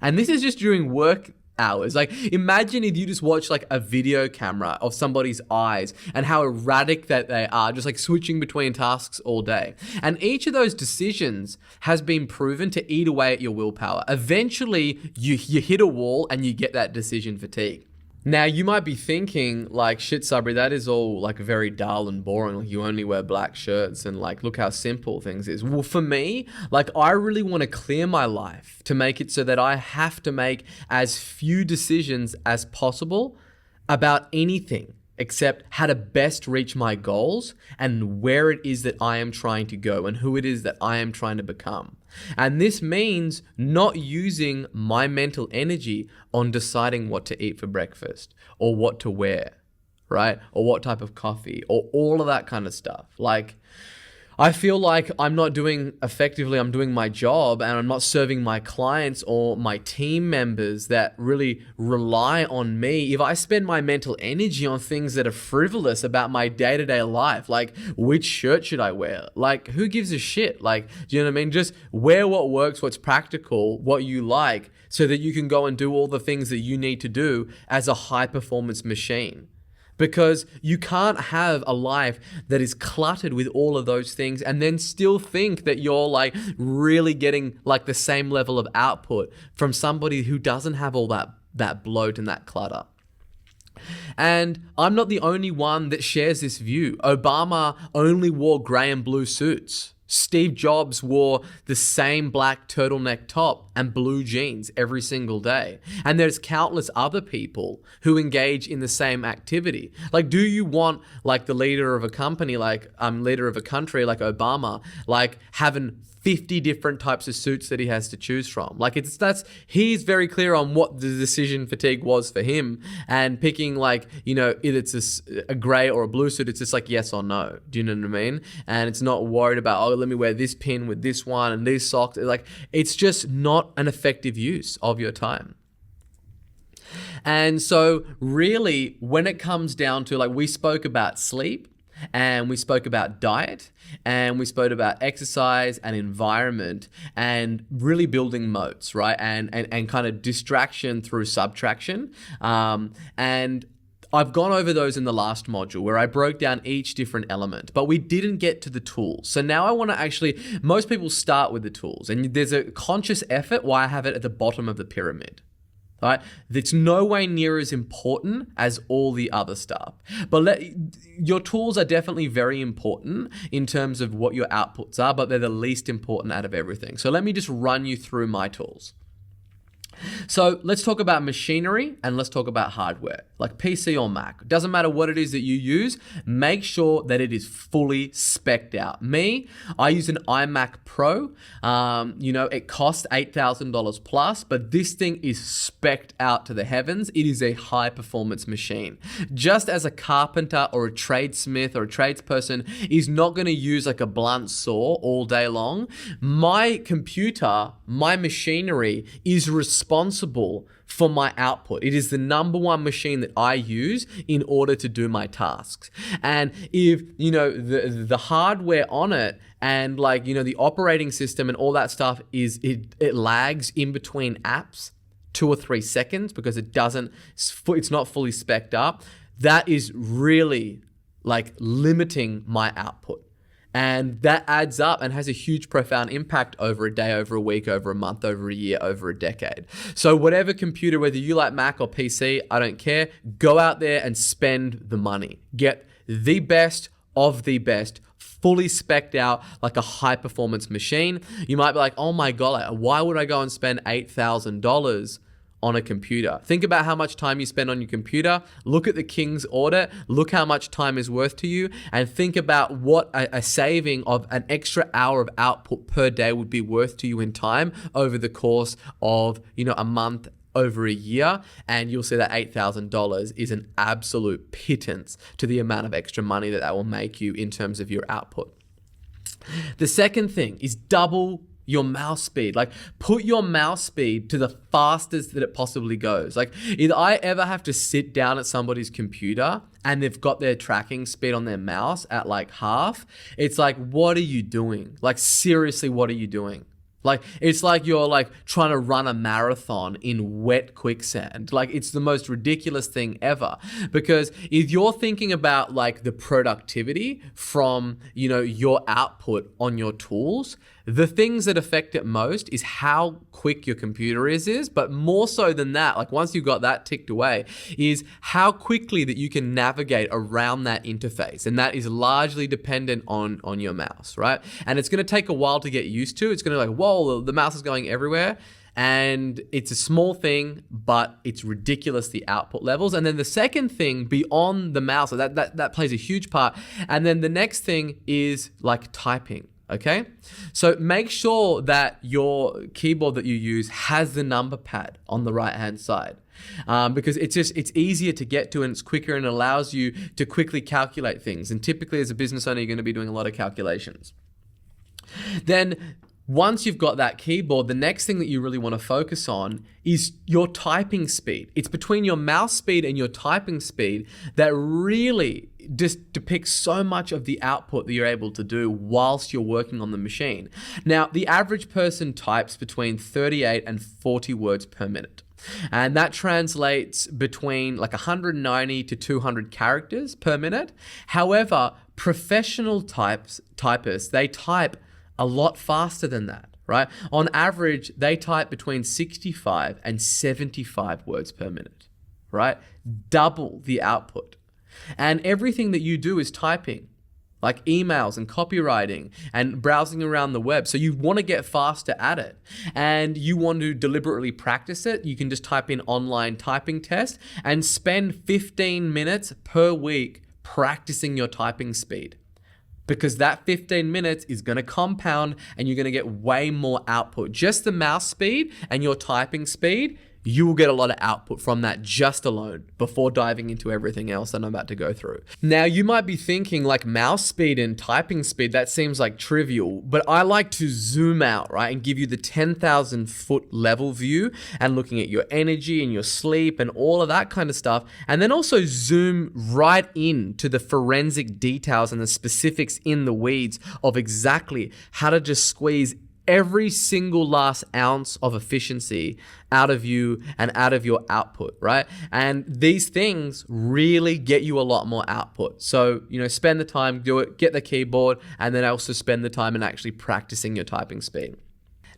And this is just during work hours. Like, imagine if you just watch like a video camera of somebody's eyes and how erratic that they are, just like switching between tasks all day. And each of those decisions has been proven to eat away at your willpower. Eventually, you hit a wall and you get that decision fatigue. Now, you might be thinking like, shit, Sabri, that is all like very dull and boring. Like, you only wear black shirts and like, look how simple things is. Well, for me, like, I really want to clear my life to make it so that I have to make as few decisions as possible about anything except how to best reach my goals and where it is that I am trying to go and who it is that I am trying to become. And this means not using my mental energy on deciding what to eat for breakfast or what to wear, right? Or what type of coffee or all of that kind of stuff. Like, I feel like I'm not doing effectively, I'm doing my job and I'm not serving my clients or my team members that really rely on me if I spend my mental energy on things that are frivolous about my day-to-day life. Like, which shirt should I wear? Like, who gives a shit? Like, do you know what I mean? Just wear what works, what's practical, what you like, so that you can go and do all the things that you need to do as a high-performance machine. Because you can't have a life that is cluttered with all of those things and then still think that you're like really getting like the same level of output from somebody who doesn't have all that bloat and that clutter. And I'm not the only one that shares this view. Obama only wore gray and blue suits. Steve Jobs wore the same black turtleneck top and blue jeans every single day. And there's countless other people who engage in the same activity. Like, do you want like the leader of a company, like leader of a country like Obama, like having 50 different types of suits that he has to choose from? Like, he's very clear on what the decision fatigue was for him, and picking like, you know, either it's a gray or a blue suit, it's just like yes or no. Do you know what I mean? And it's not worried about, oh, let me wear this pin with this one and these socks. Like, it's just not an effective use of your time. And so really, when it comes down to, like, we spoke about sleep, and we spoke about diet, and we spoke about exercise and environment, and really building moats, right? And kind of distraction through subtraction. And I've gone over those in the last module where I broke down each different element, but we didn't get to the tools. So now I want to actually, most people start with the tools, and there's a conscious effort why I have it at the bottom of the pyramid. Right? It's no way near as important as all the other stuff. But your tools are definitely very important in terms of what your outputs are, but they're the least important out of everything. So let me just run you through my tools. So let's talk about machinery and let's talk about hardware, like PC or Mac. It doesn't matter what it is that you use, make sure that it is fully spec'd out. I use an iMac Pro. It costs $8,000 plus, but this thing is spec'd out to the heavens. It is a high performance machine. Just as a carpenter or a tradesmith or a tradesperson is not going to use like a blunt saw all day long, my computer, my machinery is responsible for my output. It is the number one machine that I use in order to do my tasks. And if, the hardware on it and the operating system and all that stuff it lags in between apps 2 or 3 seconds because it's not fully spec'd up, that is really limiting my output. And that adds up and has a huge, profound impact over a day, over a week, over a month, over a year, over a decade. So whatever computer, whether you like Mac or PC, I don't care. Go out there and spend the money. Get the best of the best, fully spec'd out like a high performance machine. You might be like, oh my God, why would I go and spend $8,000 on a computer? Think about how much time you spend on your computer. Look at the King's audit. Look how much time is worth to you, and think about what a saving of an extra hour of output per day would be worth to you in time over the course of, a month, over a year, and you'll see that $8,000 is an absolute pittance to the amount of extra money that will make you in terms of your output. The second thing is double your mouse speed. Put your mouse speed to the fastest that it possibly goes. If I ever have to sit down at somebody's computer and they've got their tracking speed on their mouse at half, it's what are you doing? Seriously, what are you doing? Like, it's like you're like trying to run a marathon in wet quicksand. Like, it's the most ridiculous thing ever. Because if you're thinking about like the productivity from, your output on your tools, the things that affect it most is how quick your computer is, but more so than that, like once you've got that ticked away, is how quickly that you can navigate around that interface. And that is largely dependent on your mouse, right? And it's going to take a while to get used to. It's going to like, whoa, the mouse is going everywhere. And it's a small thing, but it's ridiculous, the output levels. And then the second thing beyond the mouse, so that plays a huge part. And then the next thing is like typing. Okay, so make sure that your keyboard that you use has the number pad on the right hand side, because it's easier to get to and it's quicker and allows you to quickly calculate things. And typically as a business owner, you're going to be doing a lot of calculations. Then once you've got that keyboard, the next thing that you really want to focus on is your typing speed. It's between your mouse speed and your typing speed that really just depicts so much of the output that you're able to do whilst you're working on the machine. Now, the average person types between 38 and 40 words per minute. And that translates between like 190 to 200 characters per minute. However, professional typists, they type a lot faster than that, right? On average, they type between 65 and 75 words per minute, right? Double the output. And everything that you do is typing, like emails and copywriting and browsing around the web. So you want to get faster at it and you want to deliberately practice it. You can just type in online typing test and spend 15 minutes per week practicing your typing speed. Because that 15 minutes is going to compound and you're going to get way more output. Just the mouse speed and your typing speed, you will get a lot of output from that just alone before diving into everything else that I'm about to go through. Now, you might be thinking like mouse speed and typing speed, that seems like trivial, but I like to zoom out, right? And give you the 10,000 foot level view and looking at your energy and your sleep and all of that kind of stuff. And then also zoom right in to the forensic details and the specifics in the weeds of exactly how to just squeeze every single last ounce of efficiency out of you and out of your output, right? And these things really get you a lot more output. So, spend the time, do it, get the keyboard, and then also spend the time in actually practicing your typing speed.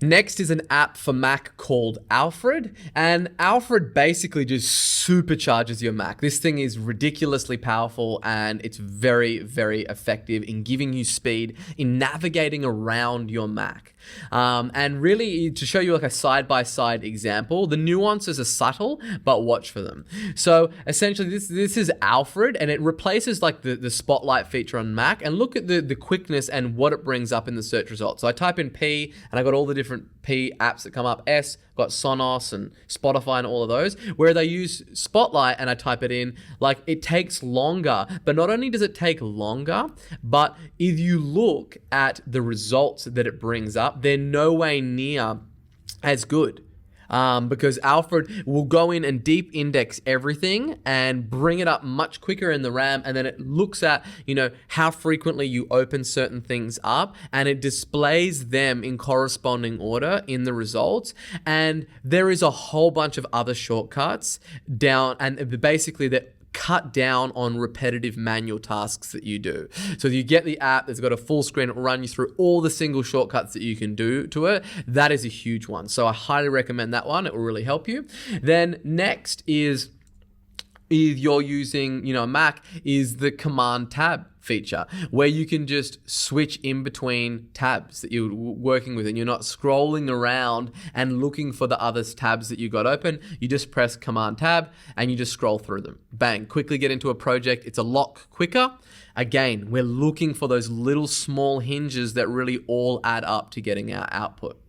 Next is an app for Mac called Alfred, and Alfred basically just supercharges your Mac. This thing is ridiculously powerful and it's very, very effective in giving you speed in navigating around your Mac. And really, to show you like a side-by-side example, the nuances are subtle, but watch for them. So essentially, this is Alfred, and it replaces like the spotlight feature on Mac. And look at the quickness and what it brings up in the search results. So I type in P, and I got all the different P apps that come up. S, got Sonos and Spotify and all of those. Where they use Spotlight, and I type it in, like it takes longer. But not only does it take longer, but if you look at the results that it brings up, they're no way near as good. Because Alfred will go in and deep index everything and bring it up much quicker in the RAM, and then it looks at, how frequently you open certain things up, and it displays them in corresponding order in the results. And there is a whole bunch of other shortcuts down, and basically that cut down on repetitive manual tasks that you do. So if you get the app that's got a full screen, it will run you through all the single shortcuts that you can do to it. That is a huge one. So I highly recommend that one. It will really help you. Then next is, if you're using, a Mac, is the Command Tab feature, where you can just switch in between tabs that you're working with, and you're not scrolling around and looking for the other tabs that you got open. You just press Command Tab and you just scroll through them. Bang, quickly get into a project. It's a lot quicker. Again, we're looking for those little small hinges that really all add up to getting our output.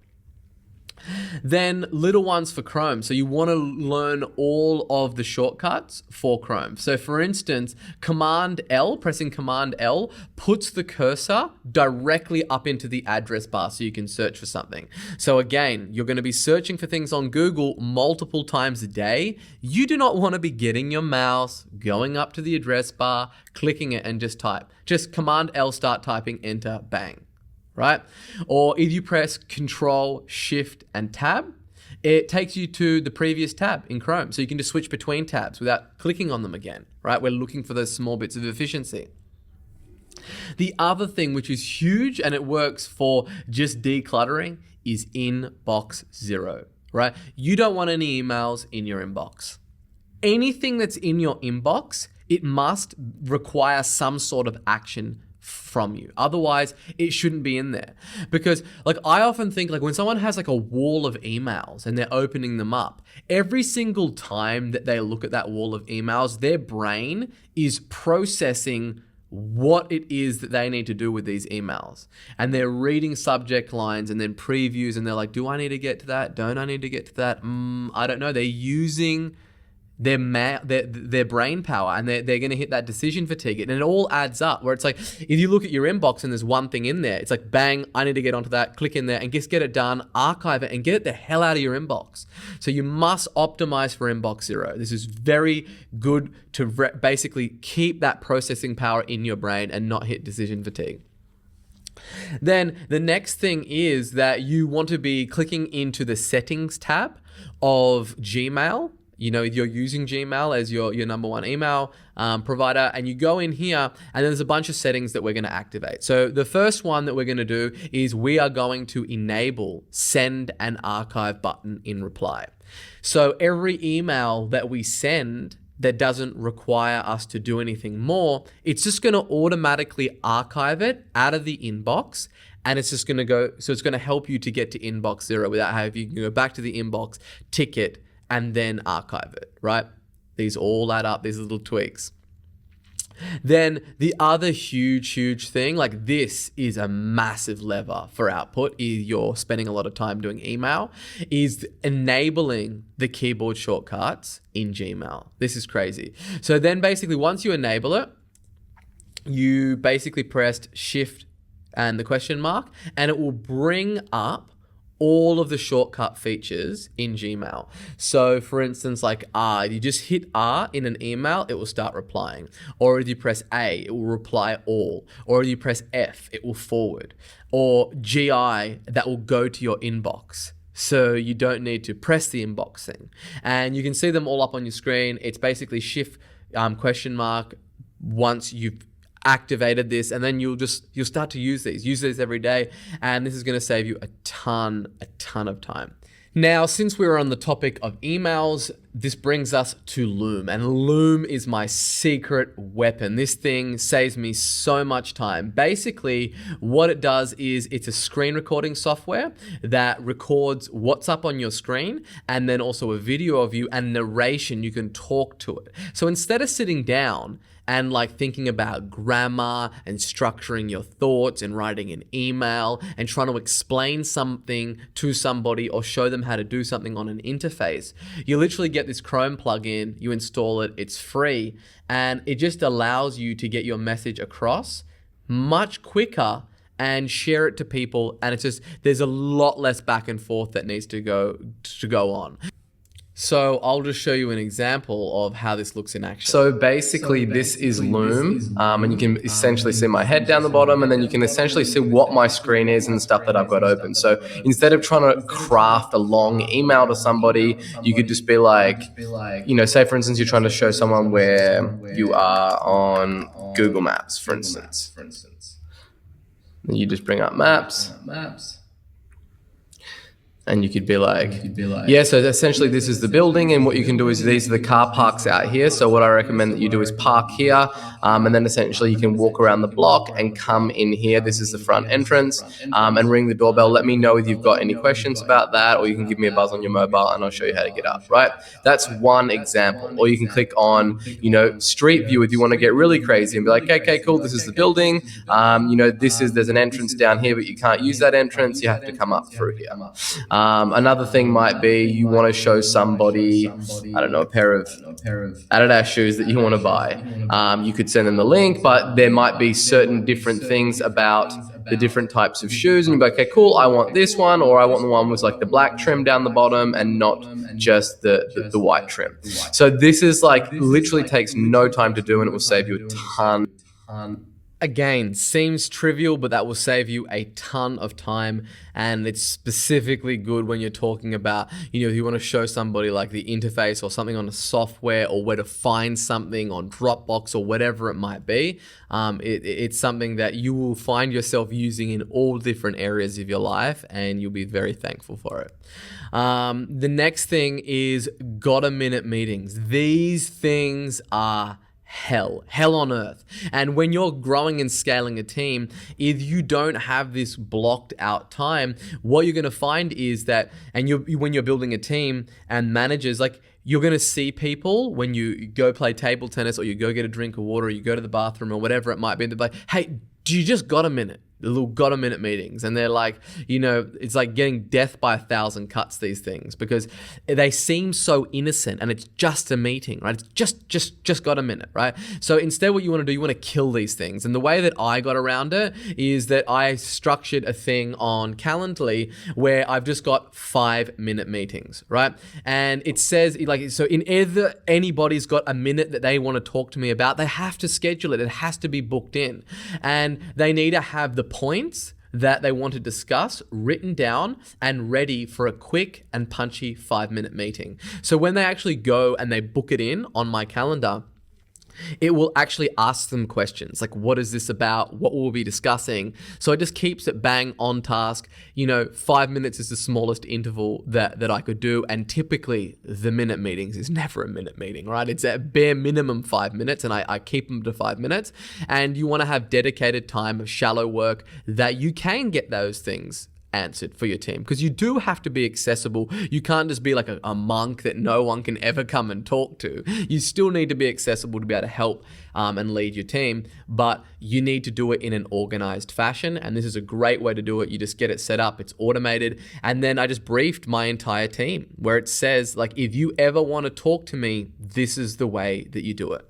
Then little ones for Chrome. So you want to learn all of the shortcuts for Chrome. So for instance, pressing Command L puts the cursor directly up into the address bar so you can search for something. So again, you're going to be searching for things on Google multiple times a day. You do not want to be getting your mouse, going up to the address bar, clicking it and just type. Just Command L, start typing, enter, bang. right? Or if you press Control, Shift, and Tab, it takes you to the previous tab in Chrome. So you can just switch between tabs without clicking on them again, right? We're looking for those small bits of efficiency. The other thing, which is huge and it works for just decluttering, is Inbox Zero, right? You don't want any emails in your inbox. Anything that's in your inbox, it must require some sort of action from you. Otherwise, it shouldn't be in there. Because like I often think like when someone has like a wall of emails and they're opening them up, every single time that they look at that wall of emails, their brain is processing what it is that they need to do with these emails. And they're reading subject lines and then previews and they're like, do I need to get to that? Don't I need to get to that? I don't know. They're using their brain power and they're going to hit that decision fatigue. And it all adds up where it's like, if you look at your inbox and there's one thing in there, it's like, bang, I need to get onto that, click in there and just get it done, archive it and get it the hell out of your inbox. So you must optimize for Inbox Zero. This is very good to basically keep that processing power in your brain and not hit decision fatigue. Then the next thing is that you want to be clicking into the settings tab of Gmail. You know, you're using Gmail as your number one email provider, and you go in here and there's a bunch of settings that we're going to activate. So the first one that we're going to do is we are going to enable send and archive button in reply. So every email that we send that doesn't require us to do anything more, it's just going to automatically archive it out of the inbox. And it's just going to go, so it's going to help you to get to Inbox Zero without having you go back to the inbox, tick it, and then archive it, right? These all add up, these little tweaks. Then the other huge thing, like this is a massive lever for output, if you're spending a lot of time doing email, is enabling the keyboard shortcuts in Gmail. This is crazy. So then basically once you enable it, you basically pressed Shift and the question mark, and it will bring up all of the shortcut features in Gmail. So for instance, like R, you just hit R in an email, it will start replying. Or if you press A, it will reply all. Or if you press F, it will forward. Or GI, that will go to your inbox. So you don't need to press the inbox thing. And you can see them all up on your screen. It's basically Shift question mark once you've activated this, and then you'll start to use these every day, and this is going to save you a ton of time. Now, since we're on the topic of emails, this brings us to Loom, and Loom is my secret weapon. This thing saves me so much time. Basically, what it does is it's a screen recording software that records what's up on your screen and then also a video of you and narration. You can talk to it. So instead of sitting down and like thinking about grammar and structuring your thoughts and writing an email and trying to explain something to somebody or show them how to do something on an interface, you literally get this Chrome plugin, you install it, it's free, and it just allows you to get your message across much quicker and share it to people. And it's just, there's a lot less back and forth that needs to go on. So I'll just show you an example of how this looks in action. So basically this is Loom, and you can essentially see my head down the bottom, and then you can essentially see what my screen is and the stuff that I've got open. So instead of trying to craft a long email to somebody, you could just be like, you know, say for instance, you're trying to show someone where you are on Google Maps, for instance. You just bring up Maps. And you could be like, yeah, so essentially this is the building, and what you can do is these are the car parks out here. So what I recommend that you do is park here, and then essentially you can walk around the block and come in here. This is the front entrance, and ring the doorbell. Let me know if you've got any questions about that, or you can give me a buzz on your mobile and I'll show you how to get up, right? That's one example. Or you can click on, you know, Street View if you want to get really crazy and be like, okay, cool, this is the building. You know, there's an entrance down here, but you can't use that entrance. You have to come up through here. Another thing might be you want to show somebody, I don't know, a pair of Adidas shoes that you want to buy. You could send them the link, but there might be certain different things about the different types of shoes, and you'd be like, okay, cool, I want this one, or I want the one with like the black trim down the bottom and not just the white trim. So this is like literally takes no time to do, and it will save you a ton Again, seems trivial, but that will save you a ton of time. And it's specifically good when you're talking about, if you want to show somebody like the interface or something on a software or where to find something on Dropbox or whatever it might be. It's something that you will find yourself using in all different areas of your life, and you'll be very thankful for it. The next thing is got-a-minute meetings. These things are hell on earth. And when you're growing and scaling a team, if you don't have this blocked out time, what you're going to find is that, when you're building a team and managers, like, you're going to see people when you go play table tennis or you go get a drink of water or you go to the bathroom or whatever it might be, they're like, hey, do you just got a minute? The little got-a-minute meetings. And they're like, it's like getting death by 1,000 cuts, these things, because they seem so innocent and it's just a meeting, right? It's just got a minute, right? So instead what you want to do, you want to kill these things. And the way that I got around it is that I structured a thing on Calendly where I've just got 5-minute meetings, right? And it says, like, so in either anybody's got a minute that they want to talk to me about, they have to schedule it. It has to be booked in. And they need to have the points that they want to discuss written down and ready for a quick and punchy 5-minute meeting. So when they actually go and they book it in on my calendar, it will actually ask them questions like, what is this about? What will we be discussing? So it just keeps it bang on task. 5 minutes is the smallest interval that I could do. And typically the minute meetings is never a minute meeting, right? It's at bare minimum 5 minutes, and I keep them to 5 minutes. And you want to have dedicated time of shallow work that you can get those things answered for your team, because you do have to be accessible. You can't just be like a monk that no one can ever come and talk to. You still need to be accessible to be able to help and lead your team, but you need to do it in an organized fashion. And this is a great way to do it. You just get it set up, it's automated. And then I just briefed my entire team where it says, like, if you ever want to talk to me, this is the way that you do it.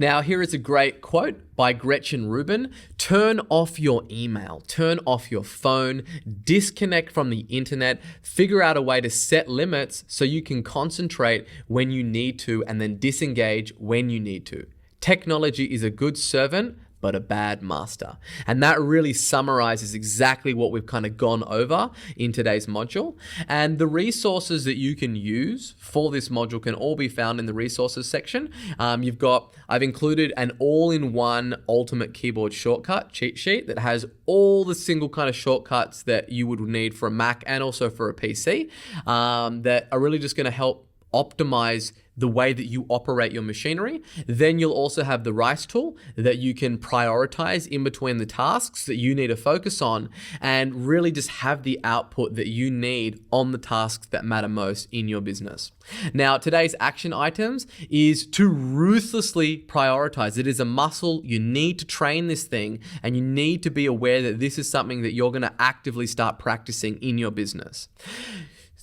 Now, here is a great quote by Gretchen Rubin. Turn off your email, turn off your phone, disconnect from the internet, figure out a way to set limits so you can concentrate when you need to and then disengage when you need to. Technology is a good servant, but a bad master. And that really summarizes exactly what we've kind of gone over in today's module. And the resources that you can use for this module can all be found in the resources section. I've included an all-in-one ultimate keyboard shortcut cheat sheet that has all the single kind of shortcuts that you would need for a Mac and also for a PC that are really just going to help optimize the way that you operate your machinery. Then you'll also have the RICE tool that you can prioritize in between the tasks that you need to focus on and really just have the output that you need on the tasks that matter most in your business. Now, today's action items is to ruthlessly prioritize. It is a muscle. You need to train this thing, and you need to be aware that this is something that you're going to actively start practicing in your business.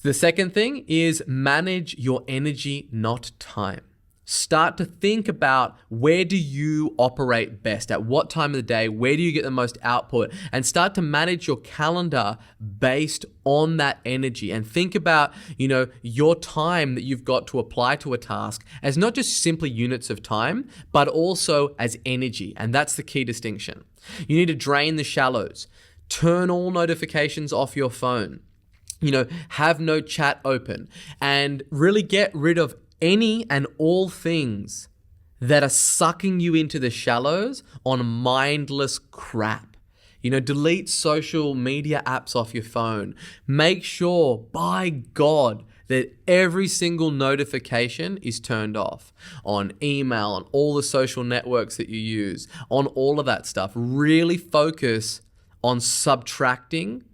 The second thing is manage your energy, not time. Start to think about, where do you operate best? At what time of the day? Where do you get the most output? And start to manage your calendar based on that energy. And think about, your time that you've got to apply to a task as not just simply units of time, but also as energy. And that's the key distinction. You need to drain the shallows. Turn all notifications off your phone. Have no chat open, and really get rid of any and all things that are sucking you into the shallows on mindless crap. Delete social media apps off your phone. Make sure, by God, that every single notification is turned off on email, on all the social networks that you use, on all of that stuff. Really focus on subtracting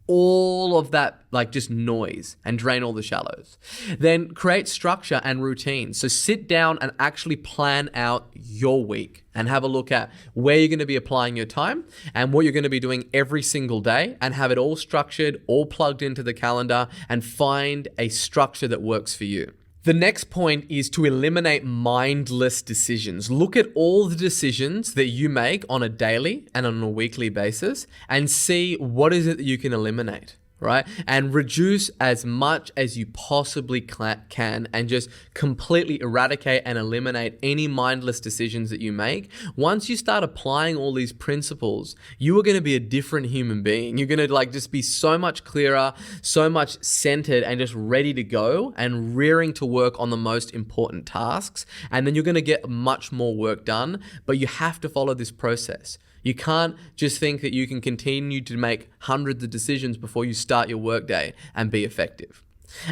all of that, like, just noise, and drain all the shallows. Then create structure and routine. So sit down and actually plan out your week and have a look at where you're going to be applying your time and what you're going to be doing every single day, and have it all structured, all plugged into the calendar, and find a structure that works for you. The next point is to eliminate mindless decisions. Look at all the decisions that you make on a daily and on a weekly basis and see what is it that you can eliminate, right? And reduce as much as you possibly can, and just completely eradicate and eliminate any mindless decisions that you make. Once you start applying all these principles, you are going to be a different human being. You're going to just be so much clearer, so much centered, and just ready to go and rearing to work on the most important tasks. And then you're going to get much more work done, but you have to follow this process. You can't just think that you can continue to make hundreds of decisions before you start your workday and be effective.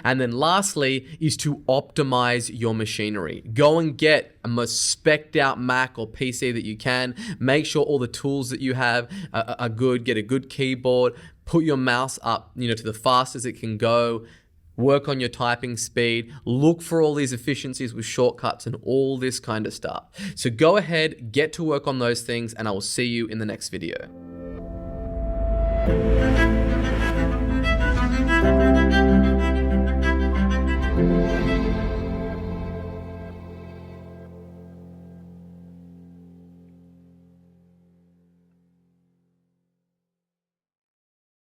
And then lastly is to optimize your machinery. Go and get a most spec'd out Mac or PC that you can. Make sure all the tools that you have are good. Get a good keyboard. Put your mouse up, to the fastest it can go. Work on your typing speed, look for all these efficiencies with shortcuts and all this kind of stuff. So go ahead, get to work on those things, and I will see you in the next video.